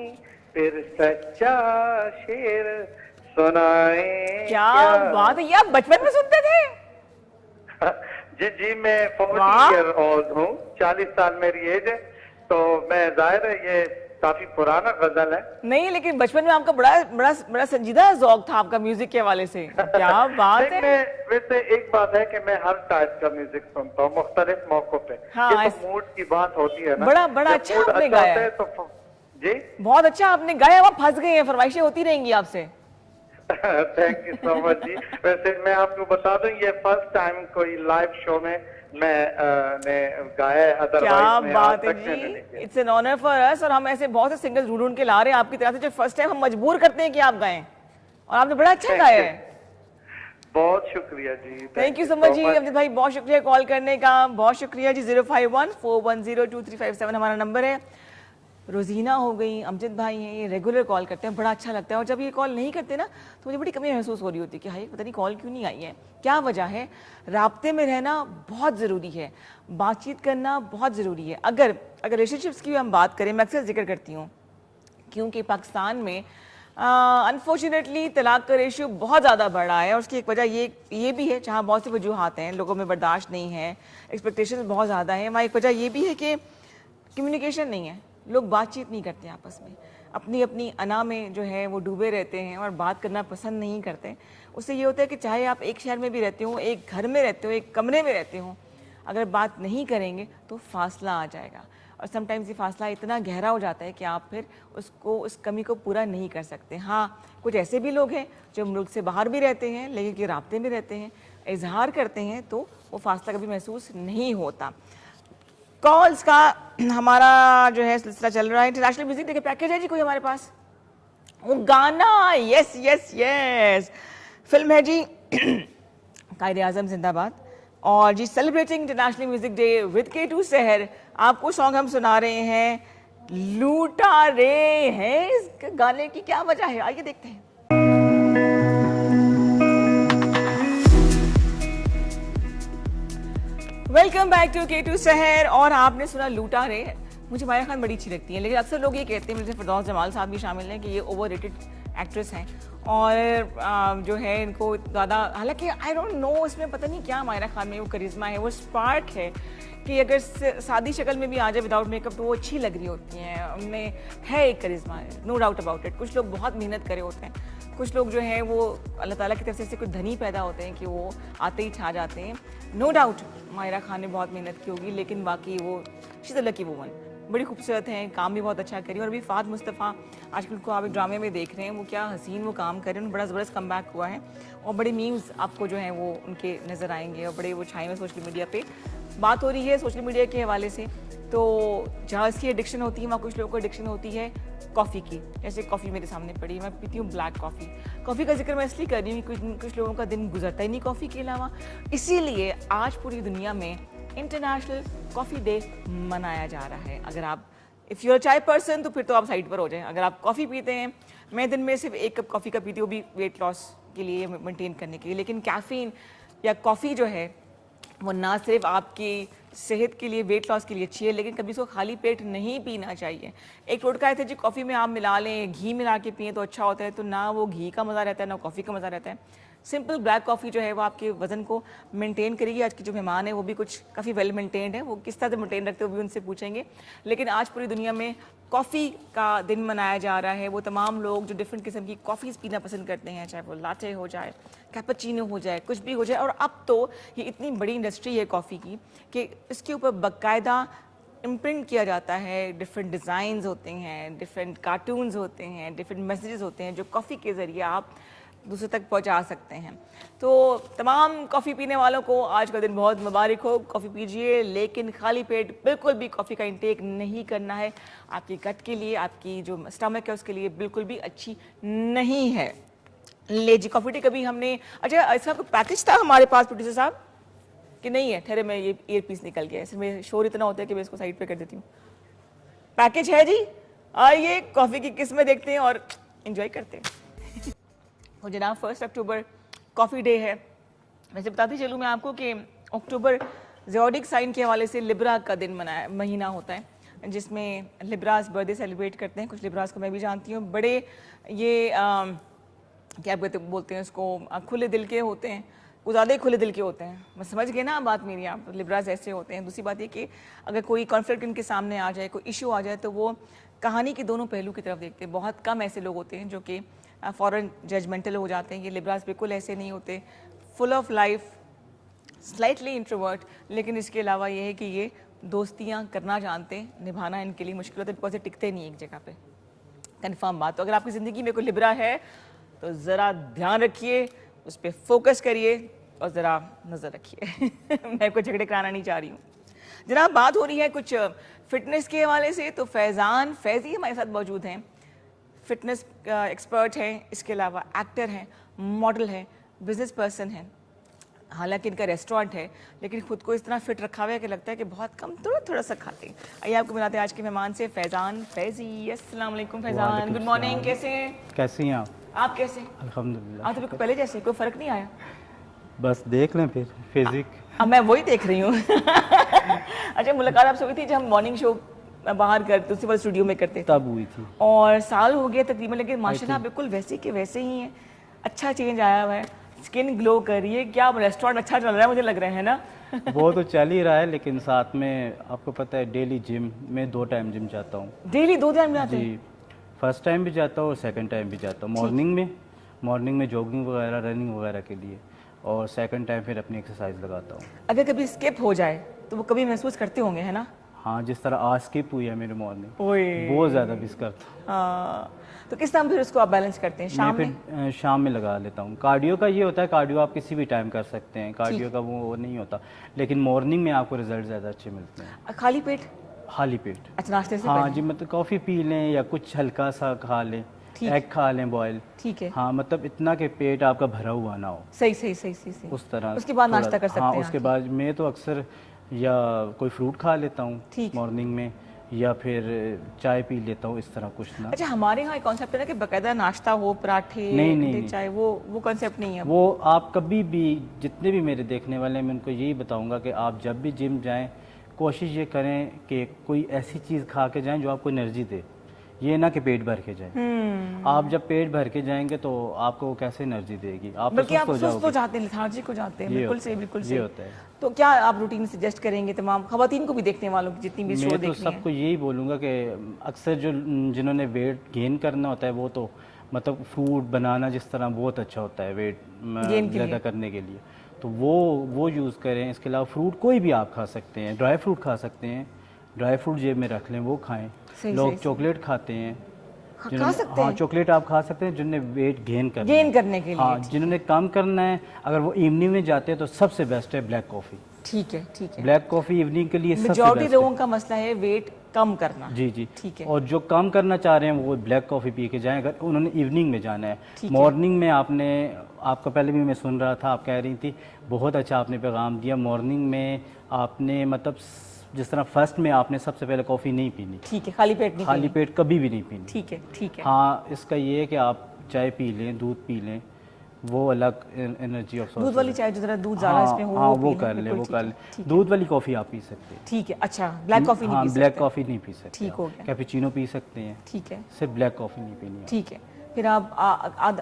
फिर सच्चा शेर सुनाए क्या बात है, ये आप बचपन में सुनते थे? जी मैं 40 ईयर ओल्ड हूँ, 40 साल मेरी एज है, तो मैं जाहिर है ये काफी पुराना गजल है। नहीं, लेकिन बचपन में आपका बड़ा संजीदा ज़ौक था आपका म्यूजिक के हवाले से। क्या बात है। वैसे एक बात है कि मैं हर टाइप का म्यूजिक सुनता हूँ, मुख्तलिफ मौकों पे। हाँ, ये तो मूड की बात होती है ना। बड़ा अच्छा आपने गाया है। तो जी बहुत अच्छा आपने गाया। आप फंस गए हैं, फरमाइशें होती रहेंगी आपसे। थैंक यू सो मच जी। वैसे मैं आपको बता दूं, ये फर्स्ट टाइम कोई लाइव शो में ने गाया है। क्या बात है जी, it's an honour for us. और हम ऐसे बहुत से सिंगर्स ढूंढ के ला रहे हैं आपकी तरह से, जो फर्स्ट टाइम हम मजबूर करते हैं कि आप गाएं, और आपने बड़ा अच्छा गाया है। बहुत शुक्रिया जी, थैंक यू सो मच जी अमजद भाई, बहुत शुक्रिया कॉल करने का, बहुत शुक्रिया जी। 05141023557 हमारा नंबर है। रोजीना हो गई, अमजद भाई हैं, ये रेगुलर कॉल करते हैं, बड़ा अच्छा लगता है। और जब ये कॉल नहीं करते ना, तो मुझे बड़ी कमी महसूस हो रही होती है कि हाय पता नहीं कॉल क्यों नहीं आई है, क्या वजह है। राब्ते में रहना बहुत ज़रूरी है, बातचीत करना बहुत ज़रूरी है। अगर रिलेशनशिप्स की हम बात करें, मैं अक्सर जिक्र करती हूँ, क्योंकि पाकिस्तान में अनफॉर्चुनेटली तलाक का रेशियो बहुत ज़्यादा बढ़ा है। और उसकी एक वजह ये भी है, जहाँ बहुत सी वजूहत हैं, लोगों में बर्दाश्त नहीं है, एक्सपेक्टेशंस बहुत ज़्यादा हैं। वहाँ एक वजह ये भी है कि कम्युनिकेशन नहीं है, लोग बातचीत नहीं करते आपस में, अपनी अपनी अना में जो है वो डूबे रहते हैं और बात करना पसंद नहीं करते। उससे ये होता है कि चाहे आप एक शहर में भी रहते हो, एक घर में रहते हो, एक कमरे में रहते हो, अगर बात नहीं करेंगे तो फासला आ जाएगा और समटाइम्स ये फासला इतना गहरा हो जाता है कि आप फिर उस कमी को पूरा नहीं कर सकते। हाँ, कुछ ऐसे भी लोग हैं जो मुल्क से बाहर भी रहते हैं लेकिन कि राब्ते में रहते हैं, इजहार करते हैं, तो वो फासला कभी महसूस नहीं होता। कॉल्स का हमारा जो है सिलसिला चल रहा है। इंटरनेशनल म्यूजिक देखिए पैकेज है जी कोई हमारे पास, वो गाना, यस यस यस, फिल्म है जी कायदे आजम जिंदाबाद, और जी celebrating international music day with K2 Sehar, आपको सॉन्ग हम सुना रहे हैं लूटा रे है। इस गाने की क्या वजह है, आइए देखते हैं। वेलकम बैक टू K2 सहर, और आपने सुना लूटा रे। मुझे मायरा खान बड़ी अच्छी लगती है, लेकिन अक्सर लोग ये कहते हैं, मुझे फिरदौस जमाल साहब भी शामिल हैं, कि ये ओवर रेटेड एक्ट्रेस हैं और जो है इनको ज़्यादा, हालांकि आई डोंट नो इसमें पता नहीं क्या मायरा खान में वो करिश्मा है, वो स्पार्क है कि अगर सादी शक्ल में भी आ जाए विदाउट मेकअप तो वो अच्छी लग रही होती हैं, उनमें है एक करिश्मा है, नो डाउट अबाउट इट। कुछ लोग बहुत मेहनत करे होते हैं, कुछ लोग जो हैं वो अल्लाह ताला की तरफ से कुछ धनी पैदा होते हैं कि वो आते ही छा जाते हैं। नो डाउट मायरा खान ने बहुत मेहनत की होगी, लेकिन बाकी वो she is a lucky woman, बड़ी खूबसूरत हैं, काम भी बहुत अच्छा करी। और अभी फ़ात मुस्तफ़ा आजकल को आप एक ड्रामे में देख रहे हैं, वो क्या हसीन वो काम कर रहे हैं, बड़ा ज़बरदस्त कमबैक हुआ है और बड़े मीम्स आपको जो हैं वो उनके नज़र आएंगे और बड़े वो छाए में सोशल मीडिया पे बात हो रही है सोशल मीडिया के हवाले से। तो जहाँ इसकी एडिक्शन होती है वहाँ कुछ लोगों को एडिक्शन होती है कॉफ़ी की। जैसे कॉफ़ी मेरे सामने पड़ी है, मैं पीती हूँ ब्लैक कॉफ़ी। कॉफ़ी का जिक्र मैं इसलिए कर रही हूँ कि कुछ लोगों का दिन गुजरता ही नहीं कॉफ़ी के अलावा, इसीलिए आज पूरी दुनिया में इंटरनेशनल कॉफ़ी डे मनाया जा रहा है। अगर आप इफ़ यू आर चाय पर्सन तो फिर तो आप साइड पर हो जाएं। अगर आप कॉफ़ी पीते हैं, मैं दिन में सिर्फ 1 कप कॉफ़ी का पीती हूँ, भी वेट लॉस के लिए, मेंटेन करने के लिए। लेकिन कैफ़ीन या कॉफ़ी जो है वो ना सिर्फ आपकी सेहत के लिए, वेट लॉस के लिए अच्छी है, लेकिन कभी इसको खाली पेट नहीं पीना चाहिए। एक टोटका है जी, कॉफ़ी में आप मिला लें, घी मिला के पिए तो अच्छा होता है, तो ना वो घी का मज़ा रहता है ना कॉफ़ी का मज़ा रहता है। सिंपल ब्लैक कॉफ़ी जो है वो आपके वज़न को मेंटेन करेगी। आज की जो मेहमान है वो भी कुछ काफ़ी वेल मेंटेन्ड है, वो किस तरह से मेंटेन रखते हो वो भी उनसे पूछेंगे। लेकिन आज पूरी दुनिया में कॉफ़ी का दिन मनाया जा रहा है। वो तमाम लोग जो डिफरेंट किस्म की कॉफ़ीज़ पीना पसंद करते हैं, चाहे वो लाटे हो जाए, कैपुचिनो हो जाए, कुछ भी हो जाए। और अब तो ये इतनी बड़ी इंडस्ट्री है कॉफ़ी की कि इसके ऊपर बाकायदा इम्प्रिंट किया जाता है, डिफरेंट डिज़ाइंस होते हैं, डिफरेंट कार्टून्स होते हैं, डिफरेंट मैसेजेस होते हैं जो कॉफ़ी के ज़रिए आप दूसरे तक पहुंचा सकते हैं। तो तमाम कॉफ़ी पीने वालों को आज का दिन बहुत मुबारक हो। कॉफ़ी पीजिए, लेकिन खाली पेट बिल्कुल भी कॉफ़ी का इंटेक नहीं करना है। आपकी गट के लिए, आपकी जो स्टमक है उसके लिए बिल्कुल भी अच्छी नहीं है। ले जी, कॉफ़ी टी कभी हमने, अच्छा इसका कोई पैकेज था हमारे पास प्रोड्यूसर साहब कि नहीं है? ठहरे, मैं ये ईयर पीस निकल गया, इसमें शोर इतना होता है कि मैं इसको साइड पे कर देती हूँ। पैकेज है जी, आइए कॉफ़ी की किस्में देखते हैं और इन्जॉय करते हैं। तो जनाब 1 अक्टूबर कॉफ़ी डे है। वैसे बताती चलूँ मैं आपको कि अक्टूबर ज़ोडिक साइन के हवाले से लिब्रा का दिन महीना होता है, जिसमें लिब्रास बर्थडे सेलिब्रेट करते हैं। कुछ लिब्रास को मैं भी जानती हूँ, बड़े ये क्या बोलते हैं उसको, खुले दिल के होते हैं, वो ज़्यादा ही खुले दिल के होते हैं। मैं समझ गए ना बात मेरी, आप लिब्रास ऐसे होते हैं। दूसरी बात ये कि अगर कोई कॉन्फ्लिक्ट इनके सामने आ जाए, कोई इशू आ जाए, तो वो कहानी के दोनों पहलू की तरफ देखते हैं। बहुत कम ऐसे लोग होते हैं जो कि फ़ौरन जजमेंटल हो जाते हैं। ये लिब्रास बिल्कुल ऐसे नहीं होते, full of life, slightly introvert, लेकिन इसके अलावा ये है कि ये दोस्तियाँ करना जानते हैं। निभाना इनके लिए मुश्किल होता है बिकॉज ये टिकते नहीं एक जगह पे। कन्फर्म बात। तो अगर आपकी ज़िंदगी में कोई लिब्रा है तो ज़रा ध्यान रखिए, उस पर फोकस करिए और ज़रा नज़र रखिए। मैं कोई झगड़े कराना नहीं चाह रही हूँ। जनाब बात हो रही है कुछ फिटनेस के हवाले से, तो फैज़ान फैज़ी हमारे साथ मौजूद हैं। फिटनेस एक्सपर्ट हैं, इसके अलावा एक्टर हैं, मॉडल हैं, बिजनेस पर्सन हैं। हालांकि इनका रेस्टोरेंट है, लेकिन खुद को इस तरह फिट रखा हुआ है कि लगता है कि बहुत कम थोड़ा सा खाते हैं। आइए आपको मिलाते हैं आज के मेहमान से, फैज़ान फैज़ी। अस्सलाम वालेकुम फैज़ान, गुड मॉर्निंग। कैसे हैं? कैसी हैं आप कैसे? अल्हम्दुलिल्लाह। आप तो बिल्कुल पहले जैसे, कोई फ़र्क नहीं आया? बस देख लें फिर फिजिक। अब मैं वही देख रही हूँ। अच्छा, मुलाकात आपसे हुई थी जब हम मॉर्निंग शो बाहर करते, उसी वाले स्टूडियो में करते तब हुई थी, और साल हो गया तकरीबन, लेकिन माशाल्लाह बिल्कुल वैसे के वैसे ही हैं। अच्छा चेंज आया हुआ है, स्किन ग्लो कर रही है। क्या रेस्टोरेंट अच्छा चल रहा है मुझे लग रहा है ना? वो तो चल ही रहा है, लेकिन साथ में आपको पता है डेली जिम में 2 टाइम जिम जाता हूँ। डेली 2 टाइम जाते हैं? जी, फर्स्ट टाइम भी जाता हूँ और सेकंड टाइम भी जाता हूँ। मॉर्निंग में जॉगिंग वगैरह, रनिंग वगैरह के लिए, और सेकंड टाइम फिर अपनी एक्सरसाइज लगाता हूँ। अगर कभी स्किप हो जाए तो वो कभी महसूस करते होंगे, है ना? हाँ, जिस तरह आज स्किप हुई है मेरी मॉर्निंग, ओए बहुत ज़्यादा मिस करता हूँ। हाँ, तो किस टाइम फिर उसको आप बैलेंस करते हैं? शाम मैं में? फिर शाम में लगा लेता हूँ। कार्डियो का ये होता है, कार्डियो आप किसी भी टाइम कर सकते हैं, कार्डियो का वो नहीं होता, लेकिन मॉर्निंग में आपको रिजल्ट ज़्यादा अच्छे मिलते हैं। खाली पेट? खाली पेट। अच्छा, नाश्ते से हाँ पहले? जी, मतलब कॉफ़ी पी लें या कुछ हल्का सा खा लें, एग खा लें बॉयल। ठीक है। हाँ, मतलब इतना कि पेट आपका भरा हुआ ना हो, सही सही सही सही सही। उस तरह। उसके बाद थोड़ा- नाश्ता कर सकते हाँ, हैं उसके आके। बाद मैं तो अक्सर या कोई फ्रूट खा लेता हूँ ठीक। मॉर्निंग में, या फिर चाय पी लेता हूँ, इस तरह कुछ ना। अच्छा, हमारे यहाँ एक कॉन्सेप्ट है ना कि बकायदा नाश्ता हो, पराठे, नहीं। चाय, वो कॉन्सेप्ट नहीं है। वो आप कभी भी, जितने भी मेरे देखने वाले हैं, मैं उनको यही बताऊंगा कि आप जब भी जिम जाएं, कोशिश ये करें कि कोई ऐसी चीज़ खा के जाएं जो आपको एनर्जी दे, ये ना कि पेट भर के जाएं। आप जब पेट भर के जाएंगे तो आपको वो कैसे एनर्जी देगी? आप तो बल्कि आप सुस्त हो सुस्त हो जाओगे। जाते हैं, लेथार्जिक हो जाते हैं। ये बिल्कुल होता सही, है, बिल्कुल ये सही। होता है। तो क्या आप रूटीन सजेस्ट करेंगे तमाम खवातीन को भी, देखने वालों की जितनी भी शो मैं तो देखनी है? सबको यही बोलूँगा कि अक्सर जिन्होंने वेट गेन करना होता है, वो तो मतलब फ्रूट बनाना जिस तरह बहुत अच्छा होता है वेट Gain के ज़्यादा लिए। करने के लिए, तो वो यूज़ करें। इसके अलावा फ्रूट कोई भी आप खा सकते हैं, ड्राई फ्रूट खा सकते हैं, ड्राई फ्रूट जेब में रख लें, वो खाएं। सही, लोग सही, चॉकलेट खाते हैं, खा सकते हाँ हैं चॉकलेट आप खा सकते हैं जिन्होंने वेट गेन करना गेन है। करने के लिए। हाँ, जिन्होंने कम करना है, अगर वो इवनिंग में जाते हैं तो सबसे बेस्ट है ब्लैक कॉफ़ी। ठीक है, ठीक है। ब्लैक कॉफ़ी इवनिंग के लिए सबसे मेजॉरिटी बेस्ट है। लोगों का मसला है वेट कम करना। जी जी, ठीक है। और जो कम करना चाह रहे हैं वो ब्लैक कॉफ़ी पी के जाएं, अगर उन्होंने इवनिंग में जाना है। ठीक है। मॉर्निंग में आपका पहले भी मैं सुन रहा था, आप कह रही थी, बहुत अच्छा आपने पैगाम दिया। मॉर्निंग में आपने मतलब जिस तरह फर्स्ट में आपने सबसे पहले कॉफ़ी नहीं पीनी, ठीक है, खाली पेट नहीं खाली पीनी। पेट कभी भी नहीं पीनी। ठीक है, ठीक है। हाँ, इसका ये है कि आप चाय पी लें, दूध पी लें, वो अलग एनर्जी ऑफ दूध वाली चाय जो जरा दूध ज़्यादा हाँ, इसमें हो, हाँ, वो पी कर लें, ले, वो बिल्कुल कर ठीक ले। है, ठीक है। दूध वाली कॉफ़ी आप पी सकते हैं। ठीक है, अच्छा, ब्लैक कॉफ़ी नहीं हाँ, पी ब्लैक सकते? कॉफ़ी नहीं पी सकते। ठीक हो गया। कैपुचिनो पी सकते हैं, ठीक है, सिर्फ ब्लैक कॉफ़ी नहीं पीनी है। ठीक है। फिर आप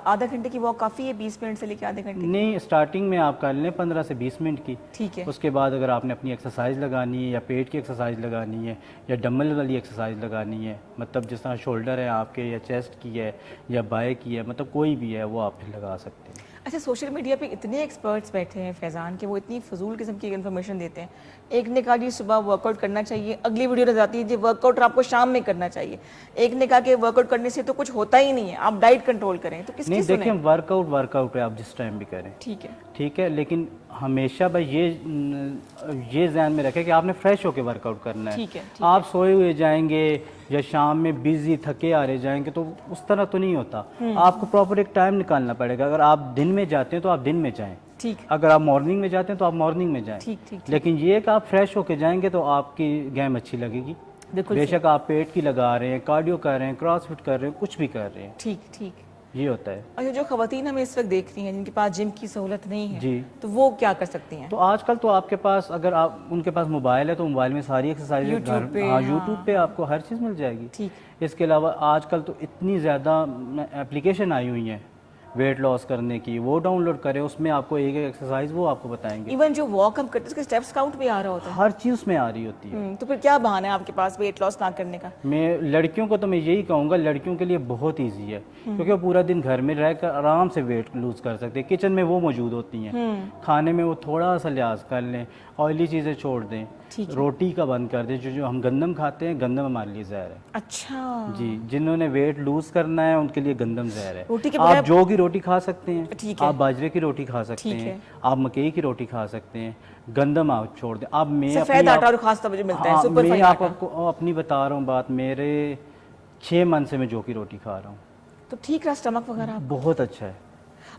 आधा घंटे की वॉक काफ़ी है? 20 मिनट से लेकर आधे घंटे? नहीं, स्टार्टिंग में आप कर लें 15 से 20 मिनट की। ठीक है। उसके बाद अगर आपने अपनी एक्सरसाइज लगानी है, या पेट की एक्सरसाइज लगानी है, या डम्बल वाली एक्सरसाइज लगानी है, मतलब जिस तरह शोल्डर है आपके, या चेस्ट की है, या बाएं की है, मतलब कोई भी है, वो आप फिर लगा सकते हैं। अच्छा, सोशल मीडिया पे इतने एक्सपर्ट्स बैठे हैं फैज़ान के, वो इतनी फजूल किस्म की इन्फॉर्मेशन देते हैं। एक ने कहा जी सुबह वर्कआउट करना चाहिए, अगली वीडियो नजर आती है जी वर्कआउट आपको शाम में करना चाहिए। एक ने कहा कि वर्कआउट करने से तो कुछ होता ही नहीं है, आप डाइट कंट्रोल करें। तो किसकी नहीं, सुने? देखिए, वर्कआउट है, आप जिस टाइम भी करें, ठीक है, ठीक है, लेकिन हमेशा भाई ये ध्यान में रखें कि आपने फ्रेश होकर वर्कआउट करना है। ठीक है, ठीक आप सोए हुए जाएंगे या शाम में बिजी थके आ रहे जाएंगे तो उस तरह तो नहीं होता। आपको प्रॉपर एक टाइम निकालना पड़ेगा। अगर आप दिन में जाते हैं तो आप दिन में जाएं, ठीक है, अगर आप मॉर्निंग में जाते हैं तो आप मॉर्निंग में जाएं। ठीक, ठीक, लेकिन ये कि आप फ्रेश होके जाएंगे तो आपकी गेम अच्छी लगेगी। बिल्कुल बेशक आप पेट की लगा रहे हैं, कार्डियो कर रहे हैं, क्रॉसफिट कर रहे हैं, कुछ भी कर रहे हैं, ठीक, ठीक। ये होता है। अच्छा, जो खवातीन हमें इस वक्त देख रही हैं जिनके पास जिम की सहूलत नहीं है, जी। तो वो क्या कर सकती हैं? तो आजकल तो आपके पास, अगर आप उनके पास मोबाइल है तो मोबाइल में सारी एक्सरसाइज YouTube पे, हाँ, हाँ। यूट्यूब पे आपको हर चीज़ मिल जाएगी। ठीक। इसके अलावा आजकल तो इतनी ज़्यादा एप्लीकेशन आई हुई हैं वेट लॉस करने की, वो डाउनलोड करें, उसमें आपको एक एक एक्सरसाइज वो आपको बताएंगे। इवन जो वॉक हम करते हैं उसके स्टेप्स काउंट भी आ रहा होता है। हर चीज़ उसमें आ रही होती है। तो फिर क्या बहाना है आपके पास वेट लॉस ना करने का? मैं लड़कियों को तो मैं यही कहूँगा, लड़कियों के लिए बहुत इजी है, क्योंकि वो पूरा दिन घर में रहकर आराम से वेट लूज कर सकते हैं। किचन में वो मौजूद होती हैं, खाने में वो थोड़ा सा लिहाज कर लें, ऑयली चीज़ें छोड़ दें, रोटी का बंद कर दें। जो हम गंदम खाते हैं, गंदम हमारे लिए जहर है। अच्छा जी, जिन्होंने वेट लूज करना है उनके लिए गंदम जहर है। रोटी के आप बजाय- जौ की रोटी खा सकते हैं, ठीक है। आप बाजरे की रोटी खा सकते ठीक हैं, है। आप मकई की रोटी खा सकते हैं, गंदम आप छोड़ दें। अब मैं सफेद अपनी आटा और खास तवज्जो मिलता है, हाँ, सुपर मैं फाइन आटा। आपको अपनी बता रहा हूँ बात, मेरे 6 मन से मैं जौ की रोटी खा रहा हूँ, तो ठीक रहा स्टमक वगैरह? बहुत अच्छा है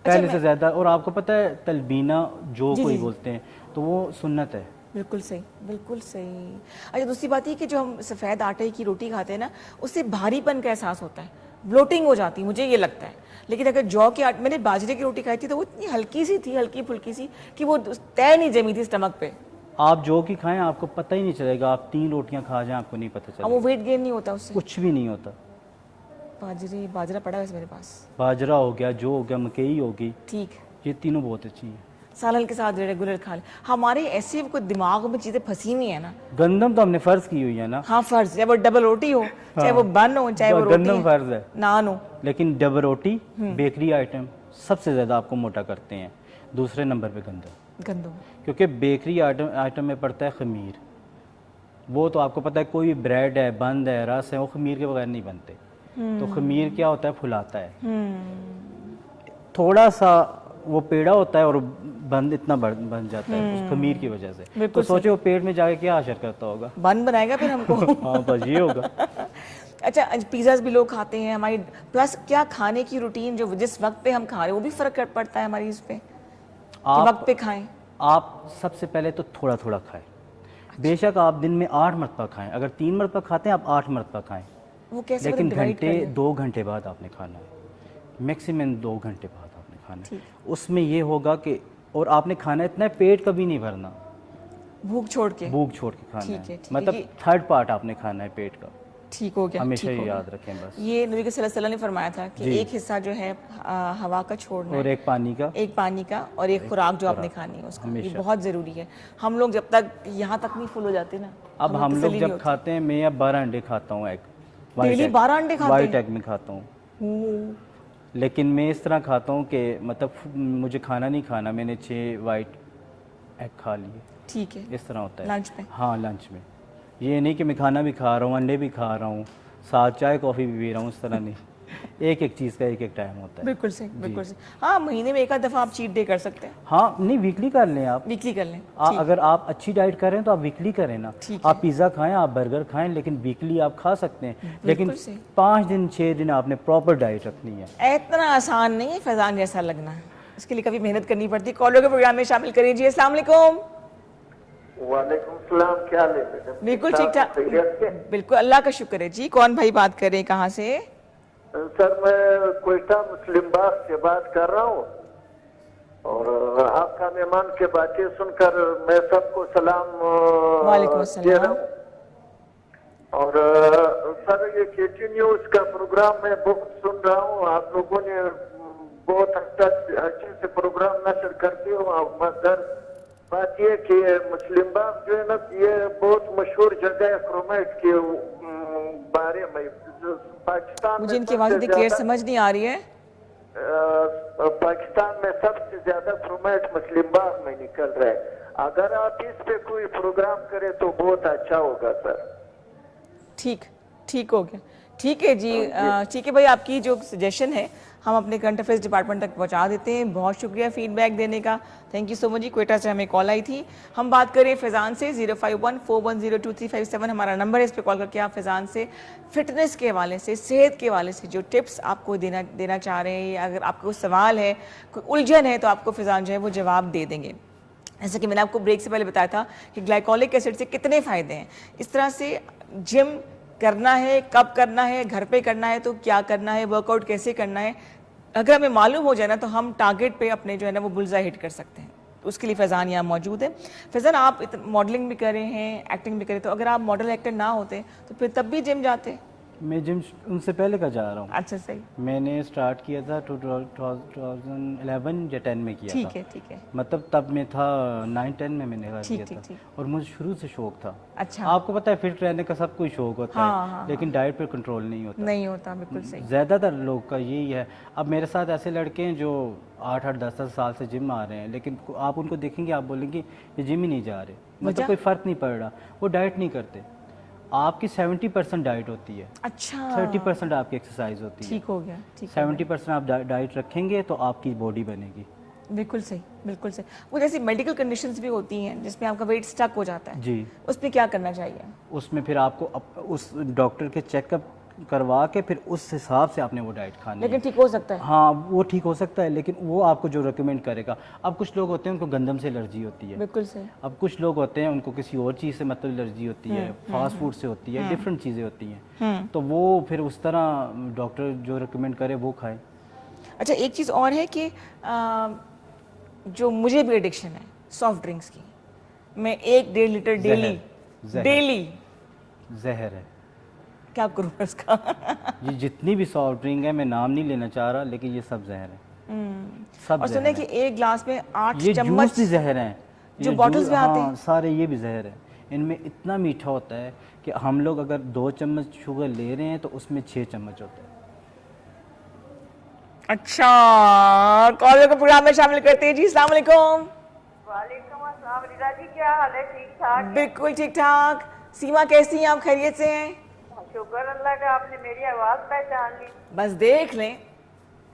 पहले से ज़्यादा। और आपको पता है तलबीना जो जी, कोई जी। बोलते हैं, तो वो सुन्नत है। बिल्कुल सही, बिल्कुल सही। अच्छा, दूसरी बात ये कि जो हम सफ़ेद आटे की रोटी खाते हैं ना, उससे भारीपन का एहसास होता है, ब्लोटिंग हो जाती है, मुझे ये लगता है। लेकिन अगर जौ के आटे, मैंने बाजरे की रोटी खाई थी तो वो इतनी हल्की सी थी, हल्की फुल्की सी, कि वो तय नहीं जमी थी स्टमक पे। आप जौ की खाएं, आपको पता ही नहीं चलेगा। आप 3 रोटियां खा जाएं, आपको नहीं पता अब चलेगा, वो वेट गेन नहीं होता उससे? कुछ भी नहीं होता। बाजरा पड़ा है वैसे मेरे पास। बाजरा हो गया, जौ हो गया, मकई होगी, ठीक। ये तीनों बहुत अच्छी हैं। सालन के साथ रेगुलर खा ले। हमारे ऐसे कोई दिमाग में चीज़ें फंसी हुई है ना। गंदम तो हमने फ़र्ज़ की हुई है ना। हाँ फ़र्ज़, चाहे वो डबल रोटी हो, चाहे वो बन हो, चाहे वो रोटी गंदम फ़र्ज़ है, नान हो। लेकिन डबल रोटी, बेकरी आइटम सबसे ज़्यादा आपको मोटा करते हैं। दूसरे नंबर पे गंदम, क्योंकि बेकरी आइटम में पड़ता है खमीर। वो तो आपको पता है, कोई भी ब्रेड है, बंद है, रस है, वो खमीर के बगैर नहीं बनते। तो खमीर क्या होता है, फुलाता है। थोड़ा सा वो पेड़ा होता है और बंद इतना बन जाता है उस खमीर की वजह से। तो सोचे वो पेट में जाके क्या असर करता होगा। बन बनाएगा फिर हमको। हाँ बस ये होगा। अच्छा, पिज़्ज़ाज भी लोग खाते हैं हमारी, प्लस क्या खाने की रूटीन जो जिस वक्त पे हम खा रहे हैं वो भी फ़र्क पड़ता है हमारी इस पे कि वक्त पे खाएं। आप सबसे पहले तो थोड़ा थोड़ा खाएं। बेशक आप दिन में 8 मरतबा खाएं, अगर 3 मरतबा खाते हैं आप 8 मरतबा खाएं, वो कैसे लेकिन divide कर लें? 2 घंटे बाद आपने खाना है, मैक्सिमम 2 घंटे बाद आपने खाना है। उसमें ये होगा कि, और आपने खाना इतना है, पेट कभी नहीं भरना, भूख छोड़ के। भूख छोड़ के खाना ठीक है, है, ठीक है। मतलब थर्ड पार्ट आपने खाना है पेट का। ठीक हो गया, हमेशा ठीक हो ये गया। याद रखें बस। ये नबी सल्लल्लाहु अलैहि वसल्लम ने फरमाया था कि जी। एक हिस्सा जो है हवा का छोड़ना और है, एक पानी का, एक पानी का, और एक खुराक जो आपने खानी है उसका। ये हमेशा। बहुत ज़रूरी है। हम लोग जब तक यहाँ तक नहीं फुल हो जाते ना, अब हमें हम तसल्ली लोग नहीं जब होती। खाते हैं, मैं अब 12 अंडे खाता हूँ, एग, डेली 12 अंडे खाते वाइट हैं? एग में खाता हूँ। ओह, लेकिन मैं इस तरह खाता हूँ कि मतलब मुझे खाना नहीं खाना, मैंने 6 वाइट एग खा लिए, ठीक है। इस तरह होता है लंच में? हाँ लंच में। ये नहीं कि मैं खाना भी खा रहा हूँ, अंडे भी खा रहा हूँ, साथ चाय कॉफ़ी भी पी रहा हूँ, इस तरह नहीं। एक एक चीज़ का एक एक टाइम होता है। बिल्कुल सही, बिल्कुल सही। हाँ, महीने में एक आध दफ़ा आप चीट डे कर सकते हैं, हाँ नहीं, वीकली कर लें आप। वीकली कर लें। अगर आप अच्छी डाइट कर रहे हैं तो आप वीकली करें ना। ठीक आप पिज़्ज़ा खाएं, आप बर्गर खाएं, लेकिन वीकली आप खा सकते हैं, लेकिन सही। 5 दिन 6 दिन आपने प्रॉपर डाइट रखनी है। इतना आसान नहीं है फैजान जैसा लगना, इसके लिए कभी मेहनत करनी पड़ती है। कॉलर के प्रोग्राम में शामिल करिए जी। अस्सलाम वालेकुम। वालेकुम सलाम, क्या हाल है मैडम? बिल्कुल ठीक ठाक, खैरियत से? बिल्कुल अल्लाह का शुक्र है जी। कौन भाई बात कर रहे हैं, कहाँ से? सर मैं कोयटा मुस्लिम बाग से बात कर रहा हूँ, और आपका मेहमान के बातें सुनकर मैं सबको सलाम वालेकुम दे अस्सलाम। रहा हूँ। और सर ये केटी न्यूज का प्रोग्राम मैं बहुत सुन रहा हूँ, आप लोगों ने बहुत अच्छे से प्रोग्राम नशर करते हो। मगर बात ये कि मुस्लिम बाग जो है ना, ये बहुत मशहूर जगह है क्रोमेट के बारे में। पाकिस्तान मुझे में इनकी आवाज़ इतनी क्लियर समझ नहीं आ रही है। पाकिस्तान में सबसे ज्यादा क्रोमेट मुस्लिम बाग में निकल रहा है। अगर आप इस पे कोई प्रोग्राम करें तो बहुत अच्छा होगा सर। ठीक, ठीक हो गया, ठीक है जी। ठीक है भाई, आपकी जो सजेशन है हम अपने करंट अफेयर्स डिपार्टमेंट तक पहुंचा देते हैं। बहुत शुक्रिया फीडबैक देने का, थैंक यू सो मच जी। क्वेटा से हमें कॉल आई थी। हम बात करें फैज़ान से। 05141023357 हमारा नंबर है, इस पर कॉल करके आप फैज़ान से फिटनेस के हवाले से, सेहत के हवाले से जो टिप्स आपको देना चाह रहे हैं, या अगर आपको कोई सवाल है, कोई उलझन है, तो आपको फैज़ान जो है वो जवाब दे देंगे। जैसे कि मैंने आपको ब्रेक से पहले बताया था कि ग्लाइकोलिक एसिड से कितने फ़ायदे हैं। इस तरह से जिम करना है, कब करना है, घर पे करना है तो क्या करना है, वर्कआउट कैसे करना है, अगर हमें मालूम हो जाए ना, तो हम टारगेट पे अपने जो है ना वो बुलज़ाई हिट कर सकते हैं। उसके लिए फैज़ान यहाँ मौजूद है। फैज़ान, आप मॉडलिंग भी कर रहे हैं, एक्टिंग भी कर रहे, तो अगर आप मॉडल एक्टर ना होते तो फिर तब भी जिम जाते? मैं जिम उनसे पहले का जा रहा हूँ। अच्छा, सही, मैंने स्टार्ट किया था 2011 या 10 में किया ठीक था। है, ठीक है। मतलब तब मैं था 9-10 में मैंने ठीक, किया ठीक, था, और मुझे शुरू से शौक था। अच्छा, आपको पता है फिट रहने का सब कुछ शौक होता हाँ, है, हाँ, लेकिन डाइट पर कंट्रोल नहीं होता। नहीं होता, बिल्कुल सही। ज़्यादातर लोग का यही है। अब मेरे साथ ऐसे लड़के हैं जो 8-8, 10-10 साल से जिम आ रहे हैं, लेकिन आप उनको देखेंगे, आप बोलेंगे ये जिम ही नहीं जा रहे, मतलब कोई फ़र्क नहीं पड़ रहा। वो डाइट नहीं करते। आपकी 70% डाइट होती है, अच्छा, 30% आपकी एक्सरसाइज होती है। ठीक हो गया, ठीक है। 70% आप डाइट रखेंगे तो आपकी बॉडी बनेगी। बिल्कुल सही, बिल्कुल सही। वो जैसी मेडिकल कंडीशंस भी होती हैं जिसमें आपका वेट स्टक हो जाता है, जी, उसमें क्या करना चाहिए? उसमें फिर आपको उस डॉक्टर के चेकअप करवा के फिर उस हिसाब से आपने वो डाइट खानी है। लेकिन ठीक हो सकता है? हाँ, वो ठीक हो सकता है, लेकिन वो आपको जो रिकमेंड करेगा। अब कुछ लोग होते हैं उनको गंदम से एलर्जी होती है, बिल्कुल सही। अब कुछ लोग होते हैं उनको किसी और चीज़ से मतलब एलर्जी होती है, फास्ट फूड से होती है, डिफरेंट चीज़ें होती हैं, तो वो फिर उस तरह डॉक्टर जो रिकमेंड करे वो खाए। अच्छा, एक चीज़ और है कि जो मुझे भी एडिक्शन है सॉफ्ट ड्रिंक्स की, मैं 1-1.5 लीटर डेली जहर है। क्या करूँ उसका? ये जितनी भी सॉफ्ट ड्रिंक है, मैं नाम नहीं लेना चाह रहा, लेकिन ये सब जहर है। सब और सुने कि एक गिलास में 8 ये चम्मच जूस भी जहर हैं, जो ये bottles में आते हैं। सारे ये भी जहर है। इनमें इतना मीठा होता है कि हम लोग अगर 2 चम्मच शुगर ले रहे हैं तो उसमें 6 चम्मच होता है। अच्छा, कॉलर को प्रोग्राम में शामिल करते हैं जी। अस्सलाम वालेकुम। वालेकुम अस्सलाम रिदा जी, क्या हाल है? ठीक ठाक? बिल्कुल ठीक ठाक। सीमा कैसी हैं आप, खैरियत से हैं? शुक्र अल्लाह का, आपने मेरी आवाज पहचान ली। बस देख लें।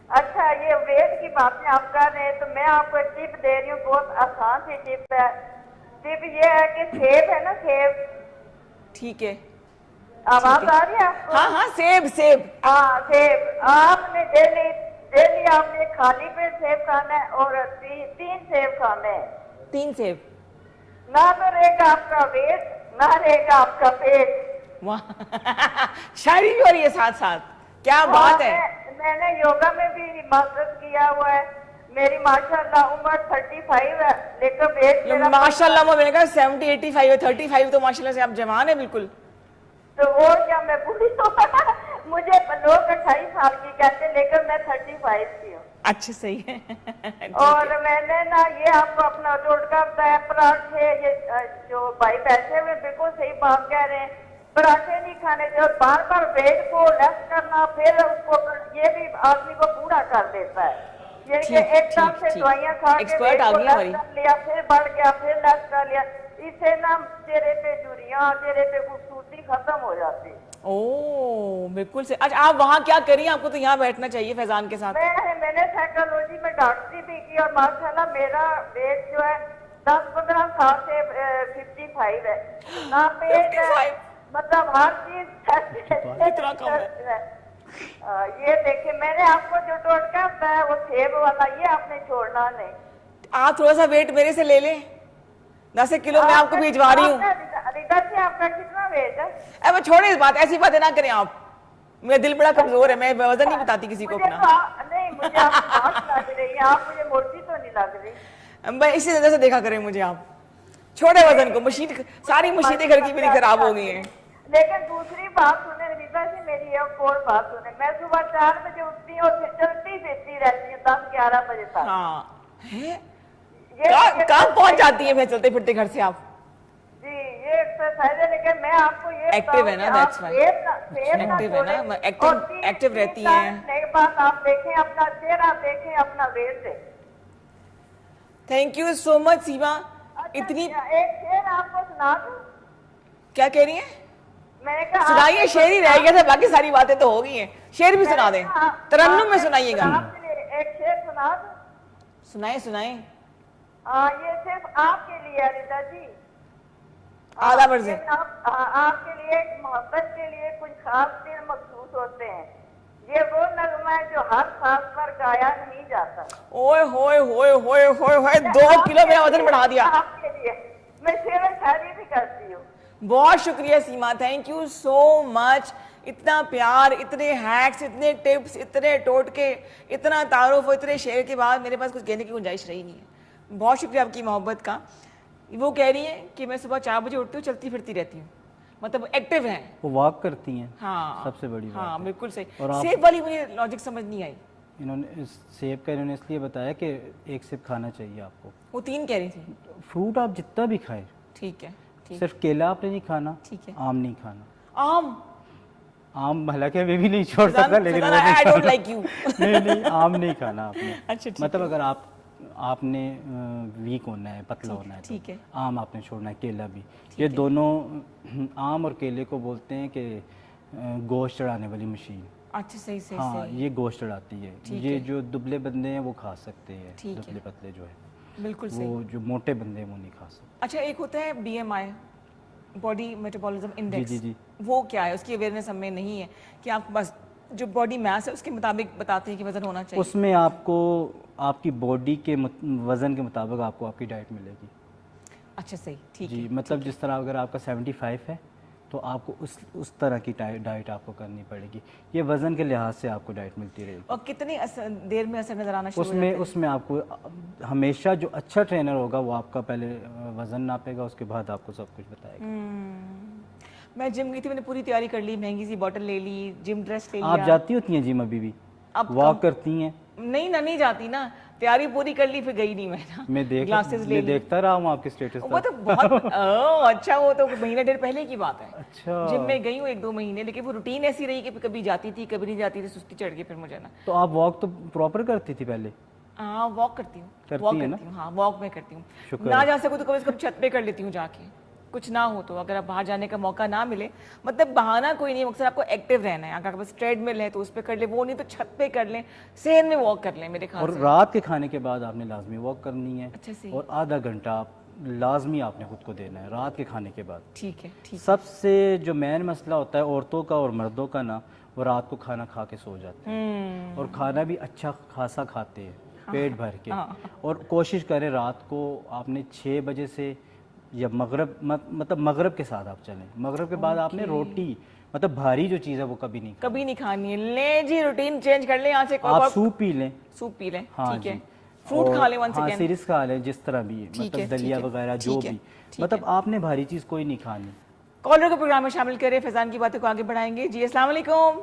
अच्छा, ये वेट की बातें आप कर रहे हैं तो मैं आपको एक टिप दे रही हूँ, बहुत आसान सी टिप है। टिप ये है कि सेब है ना, सेब, ठीक है। आवाज आ रही है आपको? हाँ हाँ, सेब सेब। हाँ, सेब आपने डेली डेली आपने खाली पेट सेब खाना है और 3 सेब खाने हैं। 3 सेब। ना तो रहेगा आपका वेट, ना रहेगा आपका पेट। वाह शायरी भी हो रही है साथ साथ, क्या बात है। मैंने योगा में भी मास्टर्स किया हुआ है। मेरी माशाल्लाह उम्र 35 है, लेकिन वेट मेरा माशाल्लाह मैंने कहा 70 85 है, 35 तो माशाल्लाह से आप जवान है बिल्कुल। तो वो क्या मैं बूढ़ी हूँ? मुझे लोग 28 साल की कहते हैं, लेकिन मैं 35 की हूँ। अच्छा, सही है। और मैंने ना ये आपको अपना टोटका बताया, पराठे, ये जो भाई बैठे हुए बिल्कुल सही बात कह रहे हैं, पराठे नहीं खाने चाहिए। और बार बार वेट को लेस करना, फिर उसको ये भी आदमी को बूढ़ा कर देता है। ये कि एकदम से दवाइयाँ खा के वेट को लेस कर लिया, फिर बढ़ गया, फिर लेस कर लिया, इससे ना चेहरे पे झुर्रियाँ, चेहरे पे खूबसूरती खत्म हो जाती है। ओ बिल्कुल से। अच्छा, आप वहाँ क्या करिए, आपको तो यहाँ बैठना चाहिए फैजान के साथ। मैंने साइकोलॉजी में डॉक्टरी भी की और माशाल्लाह मेरा वेट जो है 10-15 साल से 55 है। ना पेट है, मतलब हर चीज इतना कम है। ये देखिए, मैंने आपको जो टोटका बताया वो सेब वाला, ये आपने छोड़ना नहीं। आप थोड़ा सा वेट मेरे से ले लें, 10 किलो मैं आपको भिजवा रही हूँ। रिदा जी, आपका कितना वेट है? अब छोड़े इस बात, ऐसी बातें ना करें आप। मेरा दिल बड़ा कमजोर है, मैं वजन नहीं बताती किसी को अपना। नहीं, मुझे आपकी बात लग रही है, आप मुझे मोटी तो नहीं लग रही। मैं इसी नजर से देखा करें मुझे आप। छोड़े वजन को, मशीन सारी मशीनें घर की मेरी खराब हो गई हैं। लेकिन दूसरी बात सुने रिदा जी, मेरी एक और बात सुने। मैं सुबह 4 बजे उठती हूँ और फिर चलती फिरती रहती हूँ 10-11 बजे तक। हाँ, कहाँ पहुंच जाती है मैं चलते फिरते घर से आप? जी, ये एक्सरसाइज है, लेकिन मैं आपको ये एक्टिव है ना, that's why। एक्टिव है ना, एक्टिव रहती हैं। एक बात आप देखें, अपना चेहरा देखें, अपना वेट देखें। थैंक यू सो मच सीमा। इतनी एक शेर आपको सुना दूं? क्या कह रही हैं? मैंने कहा सुनाइए, शेर ही रह गया था, बाकी सारी बातें तो हो गई हैं। शेर भी सुना दें, तरन्नुम में सुनाइएगा। एक शेर सुना दूं? सुनाए सुनाए। ये सिर्फ आपके लिए है रिदा जी, आधा वर्ज़े। आपके लिए, मोहब्बत के लिए कुछ खास दिन मखसूस होते हैं। ये वो नगमा है जो हर सांस पर गाया नहीं जाता। ओए होए होए होए होए होए, 2 किलो मेरा वजन बढ़ा दिया। आपके लिए मैं शेर शायरी भी करती हूँ। बहुत शुक्रिया सीमा, थैंक यू सो मच। इतना प्यार, इतने हैक्स, इतने टिप्स, इतने टोटके, इतना तारुफ, इतने शेर के बाद मेरे पास कुछ कहने की गुंजाइश रही नहीं है। बहुत शुक्रिया आपकी मोहब्बत का। वो कह रही है कि मैं सुबह 4 बजे उठती हूँ, चलती फिरती रहती हूँ, मतलब एक्टिव है। वो वॉक करती हैं। हाँ, सबसे बड़ी बात हाँ है। बिल्कुल सही। और आप- सेब वाली मुझे लॉजिक समझ नहीं आई। इन्होंने सेब का इन्होंने इसलिए बताया कि 1 सेब खाना चाहिए आपको। वो 3 कह रही थी। फ्रूट आप जितना भी खाएं, ठीक है, ठीक सिर्फ केला आपने नहीं खाना, ठीक है। आम नहीं खाना। आम हालांकि मैं भी नहीं छोड़ सकता, लेकिन वो I नहीं don't खाना। like you। नहीं, आम नहीं खाना आपने। अच्छा, ठीक मतलब अगर आपने वीक होना है, पतला होना है, ठीक तो है। आम आपने छोड़ना है, केला भी। ये दोनों, आम और केले को बोलते हैं कि गोश्त चढ़ाने वाली मशीन। अच्छा, सही सही हाँ, सही। ये गोश्त चढ़ाती है। ये जो दुबले बंदे हैं वो खा सकते हैं, ठीक है। दुबले पतले जो है। बिल्कुल सही। वो जो मोटे बंदे हैं वो नहीं खा सकते। अच्छा, एक होता है BMI, बॉडी मेटाबॉलिज्म इंडेक्स। जी, जी। वो क्या है? उसकी अवेयरनेस हमें नहीं है कि आपके पास जो बॉडी मास है उसके मुताबिक बताते हैं कि वजन होना चाहिए। उसमें आपको आपकी बॉडी के वज़न के मुताबिक आपको आपकी डाइट मिलेगी। अच्छा, सही, ठीक जी, है। मतलब जिस तरह अगर आपका 75 है तो आपको उस तरह की डाइट आपको करनी पड़ेगी। ये वज़न के लिहाज से आपको डाइट मिलती रहेगी। और कितनी देर में असर नजर आना शुरू हो उसमें जाता है? उसमें आपको हमेशा जो अच्छा ट्रेनर होगा वो आपका पहले वज़न नापेगा, उसके बाद आपको सब कुछ बताएगा। मैं जिम गई थी, मैंने पूरी तैयारी कर ली, महंगी सी बॉटल ले ली, जिम ड्रेस ले लिया। आप जाती होती हैं जिम अभी भी? अब वॉक करती हैं? नहीं ना, नहीं जाती ना, तैयारी पूरी कर ली फिर गई नहीं मैं ना। ग्लासेस ले मैं ली। देखता रहा हूँ आपके स्टेटस वो तो बहुत अच्छा, वो तो महीना डेढ़ पहले की बात है। अच्छा। जिम में गई हूँ 1-2 महीने, लेकिन वो रूटीन ऐसी रही कि कभी जाती थी कभी नहीं जाती थी, सुस्ती चढ़ गई फिर मुझे ना। तो आप वॉक तो प्रॉपर करती थी पहले? हाँ वॉक करती हूँ, करती वॉक हैं ना? करती हूँ, हाँ वॉक में करती हूँ। शुक्र ना है। जा सकूँ तो कभी छत पे कर लेती हूँ जाके, कुछ ना हो तो, अगर आप बाहर जाने का मौका ना मिले, मतलब बहाना कोई नहीं, मकसद आपको एक्टिव रहना है। अगर आपके पास ट्रेडमिल है तो उस पर कर ले, वो नहीं तो छत पे कर लें, सहन में वॉक कर लें मेरे ख्याल और से। रात के खाने के बाद आपने लाजमी वॉक करनी है। अच्छा सही। और आधा घंटा आप लाजमी आपने खुद को देना है रात के खाने के बाद। ठीक है, ठीक। सबसे जो मेन मसला होता है औरतों का और मर्दों का ना, वो रात को खाना खा के सो जाते हैं और खाना भी अच्छा खासा खाते हैं पेट भर के। और कोशिश करें रात को आपने 6 बजे से या मगरब मतलब मगरब के साथ आप चलें। मगरब के बाद आपने रोटी मतलब भारी जो चीज़ है वो कभी नहीं कभी नहीं खानी है। ले जी, रूटीन चेंज कर ले यहाँ से। आप सूप पी लें। सूप पी लें, हाँ ठीक है। जी। फ्रूट और खा लें वन हाँ, सेकेंड। सीरीज खा लें जिस तरह भी, ठीक है, मतलब दलिया ठीक है, वगैरह जो ठीक है, भी, ठीक मतलब आपने भारी चीज़ कोई नहीं खानी। कॉलर को प्रोग्राम में शामिल करें, फैजान की बातों को आगे बढ़ाएंगे। जी अस्सलाम वालेकुम।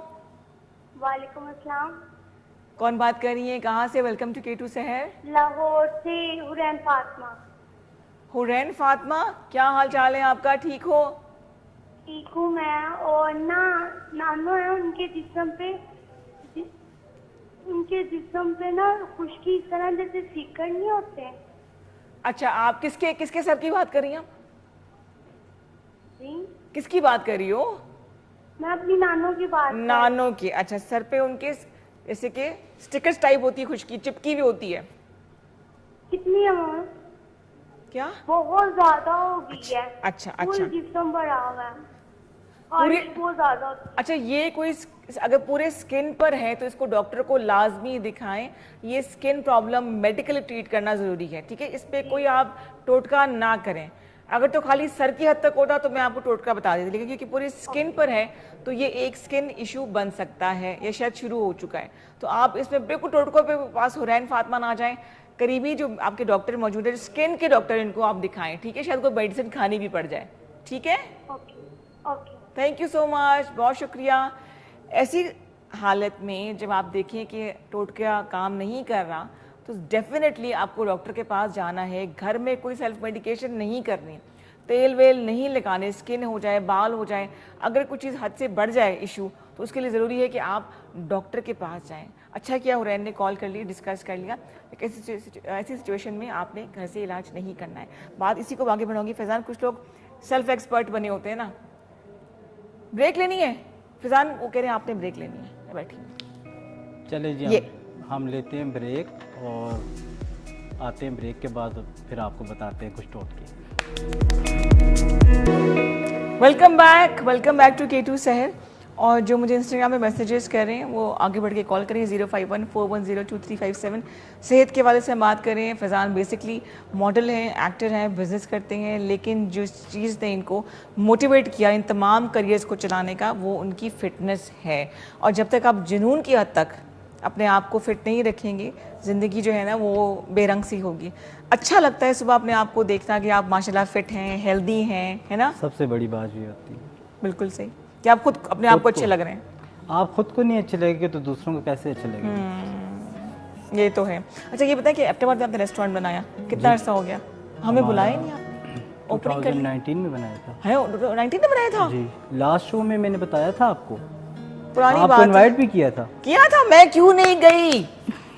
वालेकुम अस्सलाम। कौन बात कर रही है, कहाँ से? वेलकम टू K2 शहर। लाहौर से हुरैन फातिमा। हुरैन फातिमा, क्या हाल चाल है आपका? ठीक हो? ठीक हूँ मैं। और नानो है, उनके जिस्म पे ना खुश्की इस तरह जैसे सीकर नहीं होते। अच्छा, आप किसके सर की बात कर रही हैं? जी, किसकी बात कर रही हो? मैं अपनी नानो की बात कर रही नानो की। अच्छा, सर पे उनके जैसे कि स्टिकर्स टाइप होती है, खुशकी चिपकी भी होती है। हूँ। कितनी है वो? क्या? बहुत ज्यादा हो गई है। अच्छा, फुल अच्छा। जिस्म भरा हुआ है, पूरी- खारिश बहुत ज्यादा होती है। अच्छा, ये कोई अगर पूरे स्किन पर है तो इसको डॉक्टर को लाजमी दिखाएं। ये स्किन प्रॉब्लम मेडिकली ट्रीट करना ज़रूरी है, ठीक है? इस पे कोई आप टोटका ना करें। अगर तो खाली सर की हद तक होता तो मैं आपको टोटका बता देती, लेकिन क्योंकि पूरी स्किन पर है तो ये एक स्किन इशू बन सकता है, या शायद शुरू हो चुका है। तो आप इसमें बिल्कुल टोटकों पे पास हुरैन फातिमा ना जाएं। करीबी जो आपके डॉक्टर मौजूद है, जो स्किन के डॉक्टर, इनको आप दिखाएं, ठीक है? शायद कोई मेडिसिन खानी भी पड़ जाए, ठीक है? Okay okay. Thank you so much, बहुत शुक्रिया। ऐसी हालत में जब आप देखें कि टोटका काम नहीं कर रहा तो डेफिनेटली आपको डॉक्टर के पास जाना है। घर में कोई सेल्फ मेडिकेशन नहीं करनी, तेल वेल नहीं लगाने, स्किन हो जाए, बाल हो जाए, अगर कुछ चीज़ हद से बढ़ जाए इशू, तो उसके लिए ज़रूरी है कि आप डॉक्टर के पास जाएं। अच्छा किया हुरैन ने कॉल कर ली, डिस्कस कर लिया। ऐसी सिचुएशन में आपने घर से इलाज नहीं करना है। बात इसी को आगे बढ़ाऊंगी। फैजान, कुछ लोग सेल्फ एक्सपर्ट बने होते हैं ना। ब्रेक लेनी है फैजान? वो कह रहे हैं आपने ब्रेक लेनी है। मैं बैठी हूँ। चले जी, ये- हम लेते हैं ब्रेक और आते हैं ब्रेक के बाद फिर आपको बताते हैं कुछ टोटके। वेलकम बैक टू K2 शहर। और जो मुझे इंस्टाग्राम में मैसेजेस कर रहे हैं वो आगे बढ़ के कॉल करें 05141023357। सेहत के वाले से हम बात करें। फैजान बेसिकली मॉडल हैं, एक्टर हैं, बिजनेस करते हैं, लेकिन जो चीज़ ने इनको मोटिवेट किया इन तमाम करियर्स को चलाने का, वो उनकी फ़िटनेस है। और जब तक आप जुनून की हद तक अपने आप को फिट नहीं रखेंगे, ज़िंदगी जो है ना वो बेरंग सी होगी। अच्छा लगता है सुबह अपने आप को देखना कि आप माशाल्लाह फिट हैं, हेल्दी हैं, है ना? सबसे बड़ी बात ये होती है बिल्कुल सही कि आप खुद अपने आप को अच्छे लग रहे हैं। आप खुद को नहीं अच्छे लगेंगे तो दूसरों को कैसे अच्छे लगेंगे? ये तो है। अच्छा, ये बताएं कि अक्टूबर में आपने रेस्टोरेंट बनाया, कितना अर्सा हो गया? हमें बुलाया ही नहीं आप। ओपनिंग कर 2019 में बनाया था है, 19 में बनाया था। जी। लास्ट शो में मैंने बताया था आपको, पुरानी आपको बात है। इनवाइट भी किया था। किया था, मैं क्यों नहीं गई?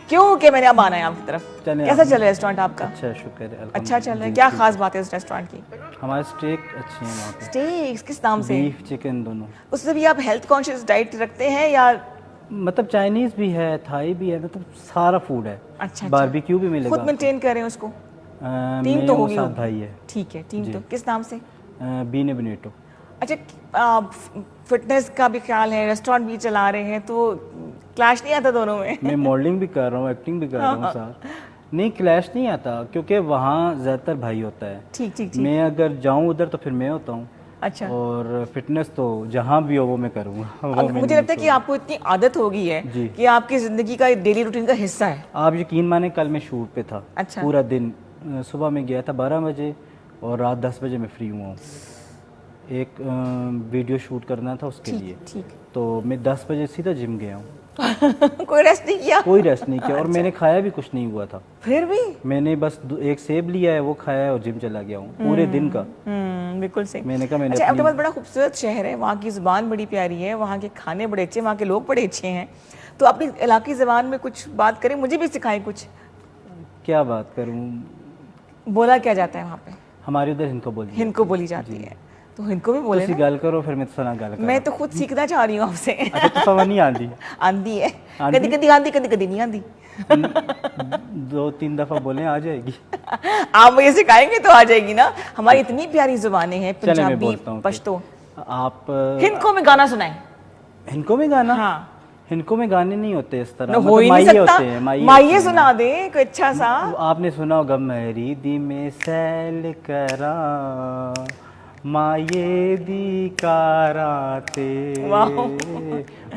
क्यों कि मैंने अब आना है आपकी तरफ। चलें कैसा आप- चल रहा है रेस्टोरेंट आपका? अच्छा, शुक्र है, अच्छा चल रहा है। अल्हम्दुलिल्लाह। क्या खास बात है इस रेस्टोरेंट की? हमारे स्टेक अच्छे हैं वहाँ पे, स्टेक्स किस नाम से? बीफ चिकन दोनों। उससे भी आप हेल्थ कॉन्शियस डाइट रखते हैं या? मतलब चाइनीज भी है, थाई भी है, मतलब सारा फूड है। अच्छा, बारबेक्यू भी मिलेगा खुद आपको। मेंटेन करें उसको? टीम मेरे तो वो होगी साथ होगी। भाई है, ठीक है, टीम जी। तो किस नाम से? बीने बनेटो। अच्छा, फिटनेस का भी ख्याल है, रेस्टोरेंट भी चला रहे हैं, तो क्लैश नहीं आता दोनों में? मैं मॉडलिंग भी कर रहा हूँ, एक्टिंग भी कर रहा हूँ साथ। नहीं, क्लैश नहीं आता क्योंकि वहाँ ज़्यादातर भाई होता है। ठीक ठीक ठीक। मैं अगर जाऊँ उधर तो फिर मैं होता हूँ, अच्छा, और फिटनेस तो जहाँ भी हो वो मैं करूँगा। अब मुझे लगता है कि आपको इतनी आदत हो गई है जी। कि आपकी जिंदगी का डेली रूटीन का हिस्सा है। आप यकीन माने, कल मैं शूट पे था। अच्छा। पूरा दिन, सुबह में गया था 12 बजे और रात 10 बजे मैं फ्री हुआ हूँ। एक वीडियो शूट करना था उसके लिए, ठीक। तो मैं 10 बजे सीधा जिम गया हूँ। कोई रेस्ट नहीं किया? कोई रेस्ट नहीं किया और मैंने खाया भी कुछ नहीं हुआ था। फिर भी? मैंने बस एक सेब लिया है, वो खाया है और जिम चला गया हूँ पूरे दिन का। बिल्कुल सही। मैंने कहा मैंने अच्छा, अहमदाबाद बड़ा खूबसूरत शहर है, वहाँ की ज़ुबान बड़ी प्यारी है, वहाँ के खाने बड़े अच्छे, वहाँ के लोग बड़े अच्छे हैं। तो अपनी इलाकी ज़बान में कुछ बात करें, मुझे भी सिखाएं कुछ। क्या बात करूँ? बोला क्या जाता है वहाँ पे? हमारे उधर हिंदको बोली हिंद को बोली जाती है, तो हिंद को भी बोले तुसी ना। गल करो फिर मैं सुना गल करो। मैं तो खुद सीखना चाह रही हूँ आपसे। अच्छा तो समझ नहीं आती? आंधी है, आंधी? कभी कभी आंधी, कभी कभी नहीं आंधी। 2-3 दफा बोले आ जाएगी। आप मुझे सिखाएंगे तो आ जाएगी ना। हमारी इतनी प्यारी जुबानें हैं, चले मैं पंजाबी, बोलता हूँ पश्तो। आप हिंद को में गाना सुनाएं। हिंदको में गाना? हाँ। हिंदको में गाने नहीं होते इस तरह, ना हो ही नहीं माइये सकता। होते हैं, माइये माइये होते हैं। सुना दे कोई अच्छा सा। आपने सुना होगा मरी दी में सैल करा माये दी काराते।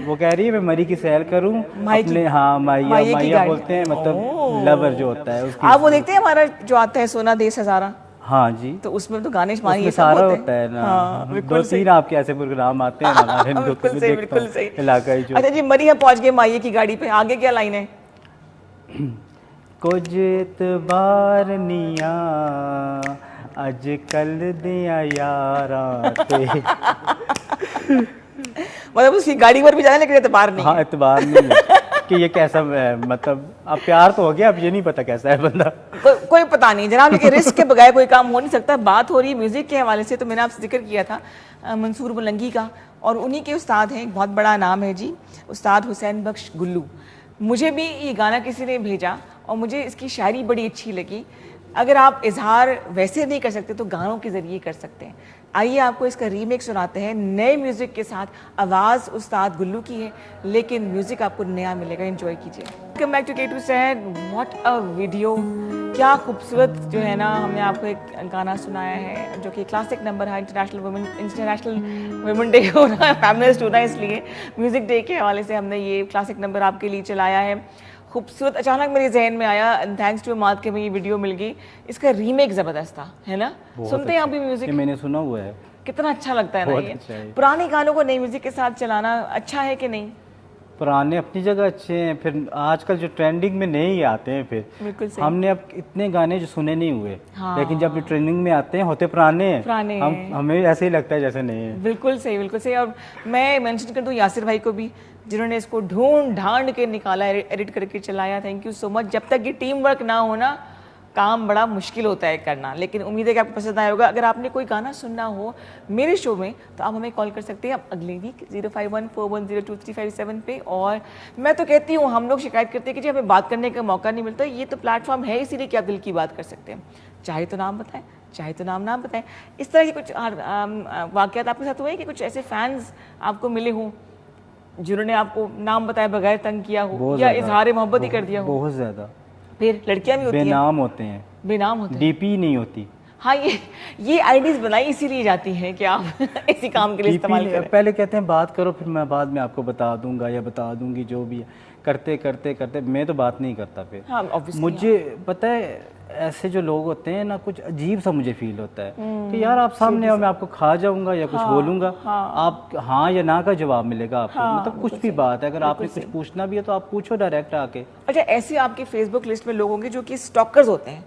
वो कह रही है मैं मरी की सैल करूं माई की- अपने, हाँ माइये माइया की माइया गाड़ी। बोलते हैं, मतलब ओह। लवर जो होता है उसकी। आप वो देखते हैं हमारा जो आता है सोना देश हजारा, हाँ जी, तो उसमें तो गाने मानी उसमें ये सब सारा होते होता है ना। हाँ, बिल्कुल 2-3 आपके ऐसे प्रोग्राम आते हैं ना हमारे हिंदू बिल्कुल सही, बिल्कुल सही। इलाकाई जो। अच्छा जी, मरी हम पहुंच गए माइये की गाड़ी पे, आगे क्या लाइन है? कुछ इतबार निया अज कल दिया यारा ते। मतलब उसकी गाड़ी पर भी जाने लेकिन एतबार नहीं हाँ है। इतबार नहीं है कि ये कैसा है, मतलब अब प्यार तो हो गया, अब ये नहीं पता कैसा है बंदा। कोई पता नहीं जनाब, लेकिन रिस्क के बगैर कोई काम हो नहीं सकता। बात हो रही है म्यूजिक के हवाले से, तो मैंने आपसे जिक्र किया था मंसूर बुलंगी का, और उन्हीं के उस्ताद हैं, एक बहुत बड़ा नाम है जी, उस्ताद हुसैन बख्श गुल्लू। मुझे भी ये गाना किसी ने भेजा और मुझे इसकी शायरी बड़ी अच्छी लगी। अगर आप इजहार वैसे नहीं कर सकते तो गानों के ज़रिए कर सकते हैं। आइए आपको इसका रीमेक सुनाते हैं नए म्यूज़िक के साथ। आवाज़ उस्ताद गुल्लू की है लेकिन म्यूज़िक आपको नया मिलेगा, एंजॉय कीजिए। Welcome back to K2 Said। What a video, क्या खूबसूरत जो है ना, हमने आपको एक गाना सुनाया है जो कि क्लासिक नंबर है। इंटरनेशनल वुमेन डे हो रहा है, फेमिनिस्ट हो रहा है, इसलिए म्यूज़िक डे के हवाले से हमने ये क्लासिक नंबर आपके लिए चलाया है। खूबसूरत, अचानक मेरे जहन में आया, थैंक्स टू माद के में ये वीडियो मिल गई। इसका रीमेक ज़बरदस्त था, है ना? सुनते हैं आप भी म्यूज़िक? ये मैंने सुना हुआ है, कितना अच्छा लगता है ना बहुत ये। अच्छा है। पुराने गानों को नई म्यूजिक के साथ चलाना अच्छा है कि नहीं? पुराने अपनी जगह अच्छे हैं, फिर आजकल जो ट्रेंडिंग में नए ही आते हैं। फिर बिल्कुल सही। हमने अब इतने गाने जो सुने नहीं हुए, हाँ। लेकिन जब ट्रेंडिंग में आते हैं होते पुराने हैं। पुराने हैं। हमें ऐसे ही लगता है जैसे नए हैं। बिल्कुल सही, बिल्कुल सही। और मैं मेंशन कर दूं यासिर भाई को भी, जिन्होंने इसको ढूंढ ढांड के निकाला, एडिट करके चलाया। Thank you so much. जब तक ये टीम वर्क ना हो ना, काम बड़ा मुश्किल होता है करना, लेकिन उम्मीद है कि आपको पसंद आया होगा। अगर आपने कोई गाना सुनना हो मेरे शो में तो आप हमें कॉल कर सकते हैं अगले वीक 0514102357 पे। और मैं तो कहती हूँ, हम लोग शिकायत करते हैं कि जी हमें बात करने का मौका नहीं मिलता। ये तो प्लेटफॉर्म है, इसीलिए कि आप दिल की बात कर सकते हैं। चाहे तो नाम बताएं, चाहे तो नाम बताएं। इस तरह की कुछ वाक़यात आपके साथ हुए कि कुछ ऐसे फैंस आपको मिले हों जिन्होंने आपको नाम बताए बगैर तंग किया हो, या इजहार मोहब्बत ही कर दिया हो? बहुत ज्यादा। फिर लड़कियां भी होती हैं, बेनाम होते हैं, बेनाम होते हैं। डीपी नहीं होती। हाँ, ये आईडीज बनाई इसीलिए जाती हैं कि आप इसी काम के लिए इस्तेमाल करें। पहले कहते हैं बात करो, फिर मैं बाद में आपको बता दूंगा या बता दूंगी, जो भी है। करते करते करते मैं तो बात नहीं करता फिर। हाँ, obviously, मुझे पता है ऐसे जो लोग होते हैं ना, कुछ अजीब सा मुझे फील होता है कि यार आप सामने आओ, मैं आपको खा जाऊंगा या कुछ बोलूंगा, आप हाँ या ना का जवाब मिलेगा आपको। मतलब कुछ भी बात है, अगर आपने कुछ पूछना भी है तो आप पूछो डायरेक्ट आके। अच्छा, ऐसे आपकी फेसबुक लिस्ट में लोग होंगे जो कि स्टॉकर्स होते हैं,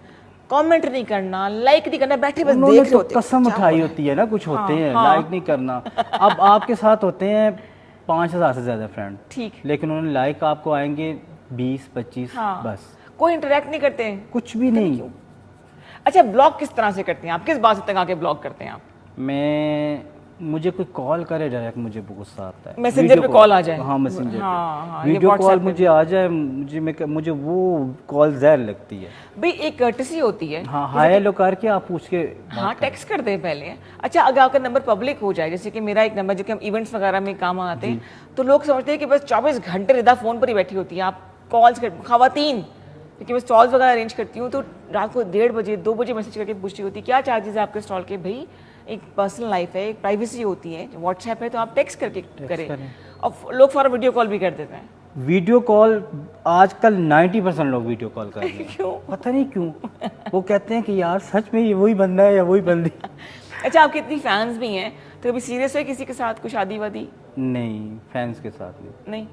कमेंट नहीं करना, लाइक नहीं करना, बैठे बस उन्होंने देख रहे तो होते हैं। कसम उठाई होती है ना, कुछ होते हैं लाइक नहीं करना। अब आपके साथ होते हैं 5000 से ज्यादा फ्रेंड, ठीक, लेकिन उन्होंने लाइक आपको आएंगे 20-25, बस। कोई इंटरेक्ट नहीं करते हैं, कुछ भी नहीं। अच्छा, ब्लॉक किस तरह से करते हैं आप? किस बात से तक आके ब्लॉक करते हैं आप? मुझे कोई कॉल करे डायरेक्ट, मुझे बहुत गुस्सा आता है। मैसेंजर पे कॉल आ जाए। हाँ, मैसेंजर हाँ, पे वीडियो कॉल मुझे आ जाए, मुझे वो कॉल जहर लगती है भाई। एक कर्टसी होती है। हाँ, हाय हेलो करके आप पूछ के हाँ, टेक्स्ट कर दे पहले। अच्छा, अगर आपका नंबर पब्लिक हो जाए, जैसे कि मेरा एक नंबर जो कि हम इवेंट्स वगैरह में काम आते हैं, तो लोग समझते हैं कि बस 24 घंटे रिदा फोन पर ही बैठी होती है। आप कॉल्स कर, खवातीन, क्योंकि मैं स्टॉल्स वगैरह अरेंज करती हूँ, तो रात को 1:30 बजे 2 बजे मैसेज करके पूछती होती है क्या चार्जेस है आपके स्टॉल के। भाई, एक पर्सनल लाइफ है, एक प्राइवेसी होती है। व्हाट्सएप है तो आप टेक्स्ट करके करें। और लोग फॉर वीडियो कॉल भी कर देते हैं। वीडियो कॉल आजकल 90% लोग वीडियो कॉल कर रहे हैं। क्यों? पता नहीं क्यों। वो कहते हैं कि यार सच में ये वही बंदा है या वही बंदी। अच्छा, आपके इतनी फैंस भी हैं, तो कभी सीरियस है किसी के साथ कुछ शादी वादी? नहीं, फैंस के साथ नहीं।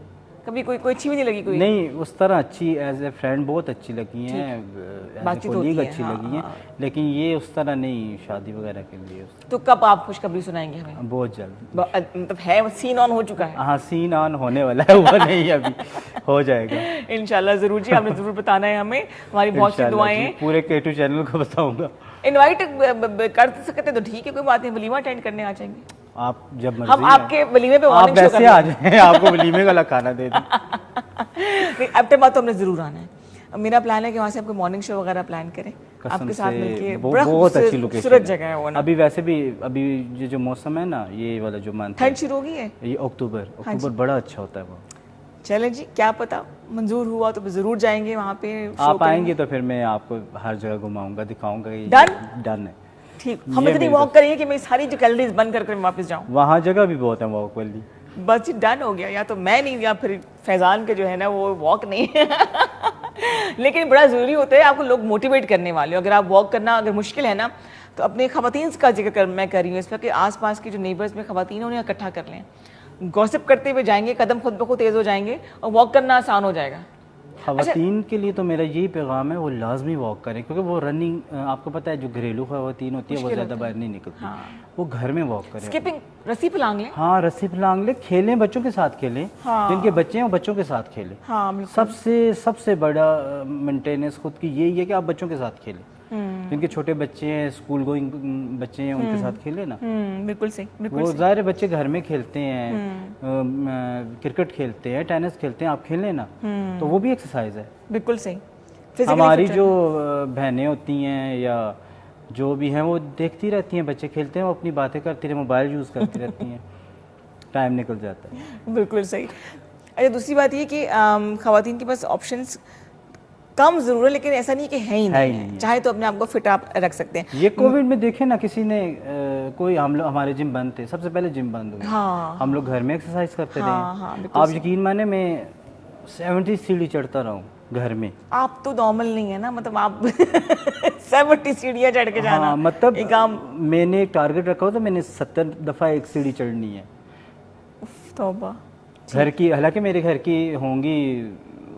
कभी कोई कोई अच्छी भी नहीं लगी कोई? नहीं, उस तरह अच्छी एज ए फ्रेंड बहुत अच्छी लगी हैं, बातचीत होती कोलीग है, अच्छी हाँ, लगी हैं, लेकिन ये उस तरह नहीं शादी वगैरह के लिए। तो कब आप खुशखबरी सुनाएंगे हमें? बहुत जल्द। मतलब है, सीन ऑन हो चुका है? हाँ, सीन ऑन होने वाला है, वो नहीं अभी हो जाएगा इंशाल्लाह ज़रूर जी, आपने ज़रूर बताना है हमें, हमारी बहुत सी इंशाल्लाह दुआएं जी, हैं। पूरे K2 चैनल को बताऊंगा। इनवाइट कर सकते तो ठीक है, कोई बात नहीं, वलीमा अटेंड करने आ जाएंगे आप जब मर्जी हम, आपके वलीमे पे आप मॉर्निंग शो वैसे आ जाएं, आपको वलीमे वाला खाना दे दें। नहीं, अब तक बात तो हमने ज़रूर आना है। अब मेरा प्लान है कि वहाँ से आपको मॉर्निंग शो वगैरह प्लान करें, कसम आपके साथ से मिलके। बहुत अच्छी लोकेशन खूबसूरत जगह है वो ना। अभी वैसे भी अभी ये जो मौसम है ना, ये वाला जो मंथ ठंड शुरू हो गई है, ये अक्टूबर बड़ा अच्छा होता है वो। चलें जी, क्या पता मंजूर हुआ तो ज़रूर जाएंगे वहाँ पे। आप आएंगे तो फिर मैं आपको हर जगह घुमाऊंगा, दिखाऊंगा कि Done? है। ठीक, हम ये इतनी मेरी वॉक करेंगे कि मैं सारी जो कैलोरीज बंद करके वापस जाऊँ। वहाँ जगह भी बहुत है वॉक वाली। बस जी डन हो गया, या तो मैं नहीं या फिर फैजान के जो है ना वो वॉक नहीं लेकिन बड़ा ज़रूरी होता है आपको लोग मोटिवेट करने वाले हो। अगर आप वॉक करना अगर मुश्किल है ना, तो अपने ख़वातीन का जिक्र मैं कर रही हूँ इस पर कि आसपास की जो नेबर्स में ख़वातीन हैं उन्हें इकट्ठा कर लें, गॉसिप करते हुए जाएंगे, कदम खुद ब खुद तेज़ हो जाएंगे और वॉक करना आसान हो जाएगा। ख़वातीन के लिए तो मेरा यही पैगाम है, वो लाजमी वॉक करें, क्योंकि वो रनिंग आपको पता है जो घरेलू ख़वातीन होती है वो ज़्यादा बाहर नहीं निकलती, वो घर में वॉक करें। स्किपिंग, रस्सी फलांग लें। हाँ, रस्सी फलांग ले, खेलें, बच्चों के साथ खेलें, जिनके बच्चे हैं वो बच्चों के साथ खेलें। हाँ, बिल्कुल। सबसे बड़ा मेंटेनेंस खुद की यही है कि आप बच्चों के साथ खेलें, जिनके छोटे बच्चे हैं, स्कूल गोइंग बच्चे हैं, उनके साथ खेलें ना। बिल्कुल सही, बिल्कुल वो ज़ाहिर बच्चे घर में खेलते हैं, क्रिकेट खेलते हैं, टेनिस खेलते हैं, आप खेलें ना, तो वो भी एक्सरसाइज है। बिल्कुल सही। Physically हमारी fit जो बहनें होती हैं या जो भी हैं वो देखती रहती हैं, बच्चे खेलते हैं, वो अपनी बातें करती रहती, मोबाइल यूज़ करती रहती हैं, टाइम निकल जाता है। बिल्कुल सही। अच्छा, दूसरी बात ये कि ख़वातीन के पास ऑप्शंस कम ज़रूर है, लेकिन ऐसा नहीं कि है ही नहीं है। चाहे तो अपने आप को फिट आप रख सकते हैं। ये कोविड में देखे ना, किसी ने कोई हम लोग हमारे जिम बंद थे, सबसे पहले जिम बंद हुए, हाँ, हम लोग घर में एक्सरसाइज करते हाँ, रहे। बिल्कुल आप यकीन माने मैं 70 सीढ़ी चढ़ता रहा हूँ घर में। आप तो नॉर्मल नहीं है ना, मतलब आप 70 सीढ़ियाँ चढ़ के जाना। हाँ, मतलब एक काम, मैंने एक टारगेट रखा हो तो मैंने 70 दफ़ा एक सीढ़ी चढ़नी है तौबा। घर की। हालांकि मेरे घर की होंगी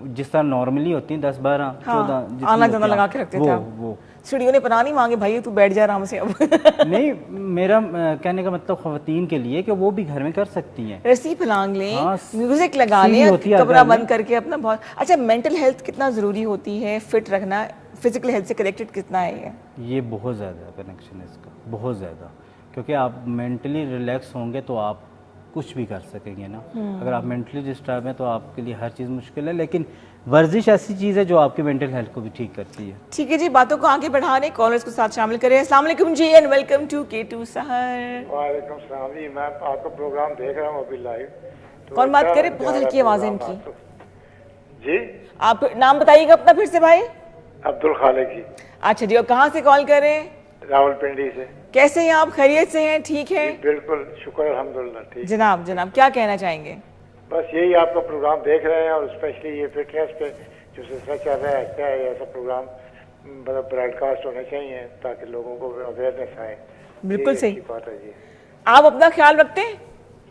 जिस तरह नॉर्मली होती हैं 10, 12, 14 आना जाना लगा के रखते थे आप। वो सीढ़ियों ने पनाह नहीं मांगे, भाई तू बैठ जा आराम से अब। नहीं, मेरा कहने का मतलब ख़वातीन के लिए कि वो भी घर में कर सकती हैं। रस्सी फलांग लें, हाँ, म्यूजिक लगा सीढ़ी लें, होती है कमरा घर में। बंद करके अपना बहुत अच्छा। मेंटल हेल्थ कितना ज़रूरी होती है, फिट रखना, फिजिकल हेल्थ से कनेक्टेड कितना है ये बहुत ज़्यादा कनेक्शन है इसका, बहुत ज़्यादा, क्योंकि आप मेंटली रिलैक्स होंगे तो आप कुछ भी कर सकेंगे ना। अगर आप मेंटली डिस्टर्ब हैं तो आपके लिए हर चीज़ मुश्किल है, लेकिन वर्जिश ऐसी चीज़ है जो आपकी मेंटल हेल्थ को भी ठीक करती है। ठीक है जी, बातों को आगे बढ़ाने कॉलर्स को साथ शामिल करें। अस्सलाम वालेकुम जी एंड वेलकम टू K2 सहर। वालेकुम सलाम जी, मैं आपका प्रोग्राम देख रहा हूँ अभी लाइव। तो कौन बात अच्छा करे? लग बहुत रहा है हल्की आवाज़ है प्रोग्राम इनकी। आपको। जी, आप नाम बताइएगा अपना फिर से भाई। अब्दुल खालिक जी, अच्छा जी, और कहाँ से कॉल कर रहे हैं? रावलपिंडी से। कैसे हैं आप? खैरियत से हैं? ठीक है बिल्कुल, शुक्र अल्हम्दुलिल्लाह, ठीक। जनाब। जनाब क्या कहना चाहेंगे? बस यही आपका प्रोग्राम देख रहे हैं और स्पेशली ये फिटनेस पे जो सिलसिला चल रहा है, अच्छा है, ऐसा प्रोग्राम मतलब ब्रॉडकास्ट होने चाहिए ताकि लोगों को अवेयरनेस आए। बिल्कुल ये सही। अच्छी बात है जी। आप अपना ख्याल रखते हैं?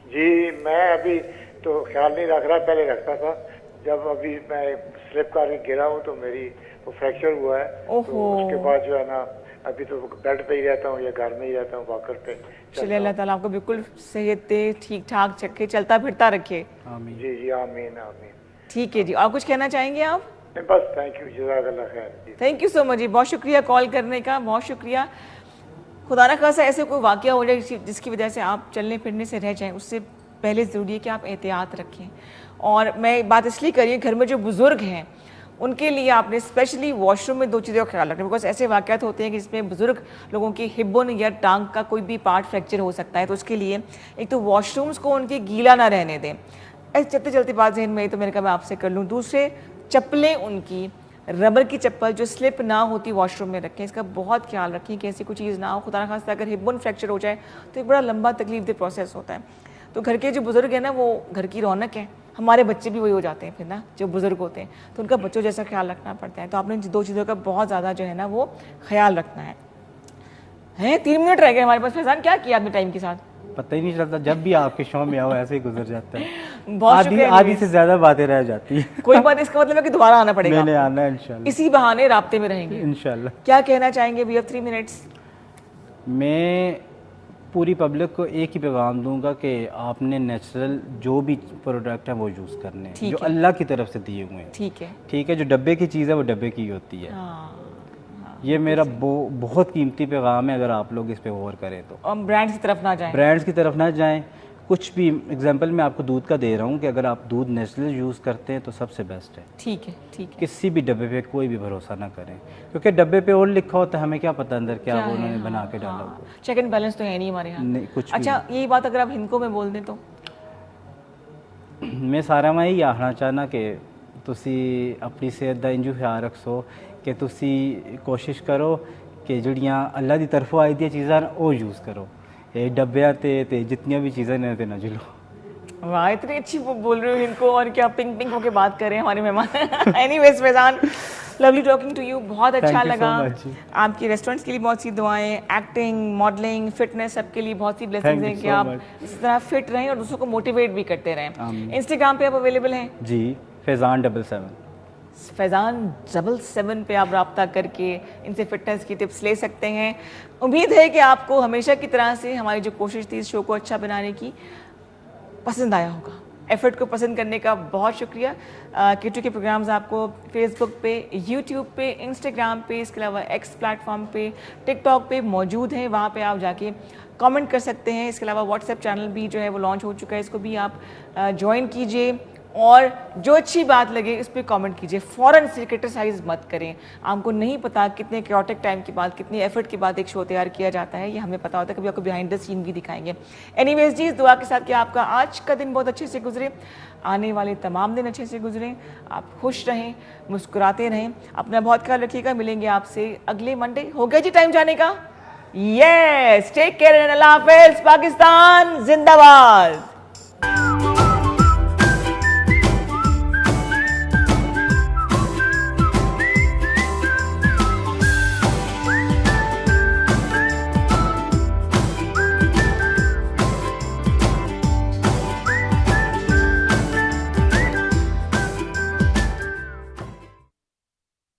जी, मैं अभी तो ख्याल नहीं रख रहा, पहले रखता था। जब अभी मैं स्लिप करके गिरा हूँ तो मेरी वो फ्रैक्चर हुआ है, तो उसके बाद जो है ना अभी तो बेड पे ही रहता हूँ या घर में ही रहता हूँ, वॉकर पे। चलिए, अल्लाह ताला आपको बिल्कुल सेहत दे, ठीक ठाक रखे, चलता फिरता रखे। आमीन। जी जी, आमीन आमीन। ठीक है जी, और कुछ कहना चाहेंगे आप? नहीं, बस थैंक यू, जज़ाकल्लाह खैर जी। थैंक यू सो मच जी, बहुत शुक्रिया कॉल करने का, बहुत शुक्रिया। खुदा ना खासा ऐसे कोई वाकया हो जाए जिसकी वजह से आप चलने फिरने से रह जाएं, उससे पहले ज़रूरी है कि आप एहतियात रखें। और मैं बात इसलिए करिए, घर में जो बुज़ुर्ग हैं उनके लिए आपने स्पेशली वॉशरूम में 2 चीज़ों का ख्याल रखना, बिकॉज ऐसे वाक़यात होते हैं कि जिसमें बुज़ुर्ग लोगों की हिब्बन या टांग का कोई भी पार्ट फ्रैक्चर हो सकता है। तो उसके लिए एक तो वॉशरूम्स को उनके गीला ना रहने दें। ऐसे चलते चलते बात जहन में आई तो मैंने कहा मैं आपसे कर लूँ। दूसरे, चप्पलें उनकी रबर की चप्पल जो स्लिप ना होती वॉशरूम में रखें, इसका बहुत ख्याल रखें कि ऐसी कोई चीज़ ना हो। खुदा ना खास्ता अगर हिब्बन फ्रैक्चर हो जाए तो एक बड़ा लंबा तकलीफ दे प्रोसेस होता है। तो घर के जो बुज़ुर्ग हैं ना, वो घर की रौनक है। हमारे बच्चे भी वही हो जाते हैं फिर ना, जो बुज़ुर्ग होते हैं, तो उनका बच्चों जैसा ख्याल रखना पड़ता है। तो आपने 2 चीज़ों का बहुत ज़्यादा जो है ना वो ख्याल रखना है। 3 मिनट रह गए हमारे पास। फैजान, क्या किया आपने टाइम के साथ? पता ही नहीं चलता, जब भी आपके शो में आओ ऐसे ही गुजर जाता है। बहुत आधी शुक्रिया आधी anyways। से ज्यादा बातें रह जाती हैं। कोई बात नहीं, इसका मतलब है कि दोबारा आना पड़ेगा मैंने आपको। आना है इंशाल्लाह। इसी बहाने राब्ते में रहेंगे। इंशाल्लाह। क्या कहना चाहेंगे? We have 3 minutes. मैं पूरी पब्लिक को एक ही पैगाम दूंगा कि आपने नेचुरल जो भी प्रोडक्ट है वो यूज़ करने हैं, ठीक जो है। अल्लाह की तरफ से दिए हुए हैं। ठीक है। ठीक है, जो डब्बे की चीज़ है वो डब्बे की ही होती है। ये मेरा बहुत कीमती पैगाम है, अगर आप लोग इस पे गौर करें तो। हम ब्रांड्स की तरफ ना जाएं। ब्रांड्स की तरफ ना जाएं। कुछ भी एग्जांपल मैं आपको दूध का दे रहा हूँ कि अगर आप दूध नेचुरल यूज़ करते हैं तो सबसे बेस्ट है। ठीक है, ठीक है। किसी भी डब्बे पे कोई भी भरोसा ना करें, क्योंकि डब्बे पे और लिखा होता है, हमें क्या पता अंदर क्या क्या वो है, उन्होंने हाँ, बना के डाला हाँ। होगा। चेक एंड बैलेंस तो है नहीं हमारे यहाँ। नहीं, कुछ भी अच्छा, यही बात अगर आप हिंदको में बोल दें तो? मैं सारा मैं यही आखना चाहना कि तुसी अपनी सेहत का इंजू ख्याल रखो कि तुसी कोशिश करो कि जड़ियाँ अल्लाह की तरफों आई दी चीज़ां वो यूज़ करो। ये डब्बिया ते जितनियाँ भी चीज़ें ने ते ना जुलो। वाह, इतनी अच्छी बोल रहे हो इनको, और क्या पिंक पिंक होके बात कर रहे हैं हमारे मेहमान। Anyways Faizan, lovely talking to you, बहुत अच्छा Thank you so लगा। much जी। आपकी रेस्टोरेंट्स के लिए बहुत सी दुआएं, एक्टिंग, मॉडलिंग, फिटनेस, सबके लिए बहुत सी ब्लेसिंग्स Thank हैं you कि so आप much। इस तरह फिट रहें और दूसरों को मोटिवेट भी करते रहें। आमीन। इंस्टाग्राम पे आप अवेलेबल हैं? जी, फैज़ान 77। फैज़ान 77 पे आप रब्ता करके इनसे फिटनेस की टिप्स ले सकते हैं। उम्मीद है कि आपको हमेशा की तरह से हमारी जो कोशिश थी इस शो को अच्छा बनाने की पसंद आया होगा। एफर्ट को पसंद करने का बहुत शुक्रिया। किटू के प्रोग्राम्स आपको फेसबुक पे, यूट्यूब पे, इंस्टाग्राम पे, इसके अलावा एक्स प्लेटफॉर्म पे, टिकटॉक पे मौजूद हैं। वहाँ पे आप जाके कमेंट कर सकते हैं। इसके अलावा व्हाट्सएप चैनल भी जो है वो लॉन्च हो चुका है, इसको भी आप ज्वाइन कीजिए और जो अच्छी बात लगे इस पर कमेंट कीजिए। फ़ौरन से क्रिटिसाइज मत करें। आपको नहीं पता कितने क्योटिक टाइम के बाद, कितनी एफर्ट के बाद एक शो तैयार किया जाता है, ये हमें पता होता है। कभी आपको बिहाइंड द सीन भी दिखाएंगे। एनीवेज जी, इस दुआ के साथ कि आपका आज का दिन बहुत अच्छे से गुजरे, आने वाले तमाम दिन अच्छे से गुजरें, आप खुश रहें, मुस्कुराते रहें, अपना बहुत ख्याल रखिएगा। मिलेंगे आपसे अगले मंडे। हो गया जी टाइम जाने का? यस, टेक केयर एंड अल्लाह हाफिज़। पाकिस्तान जिंदाबाद।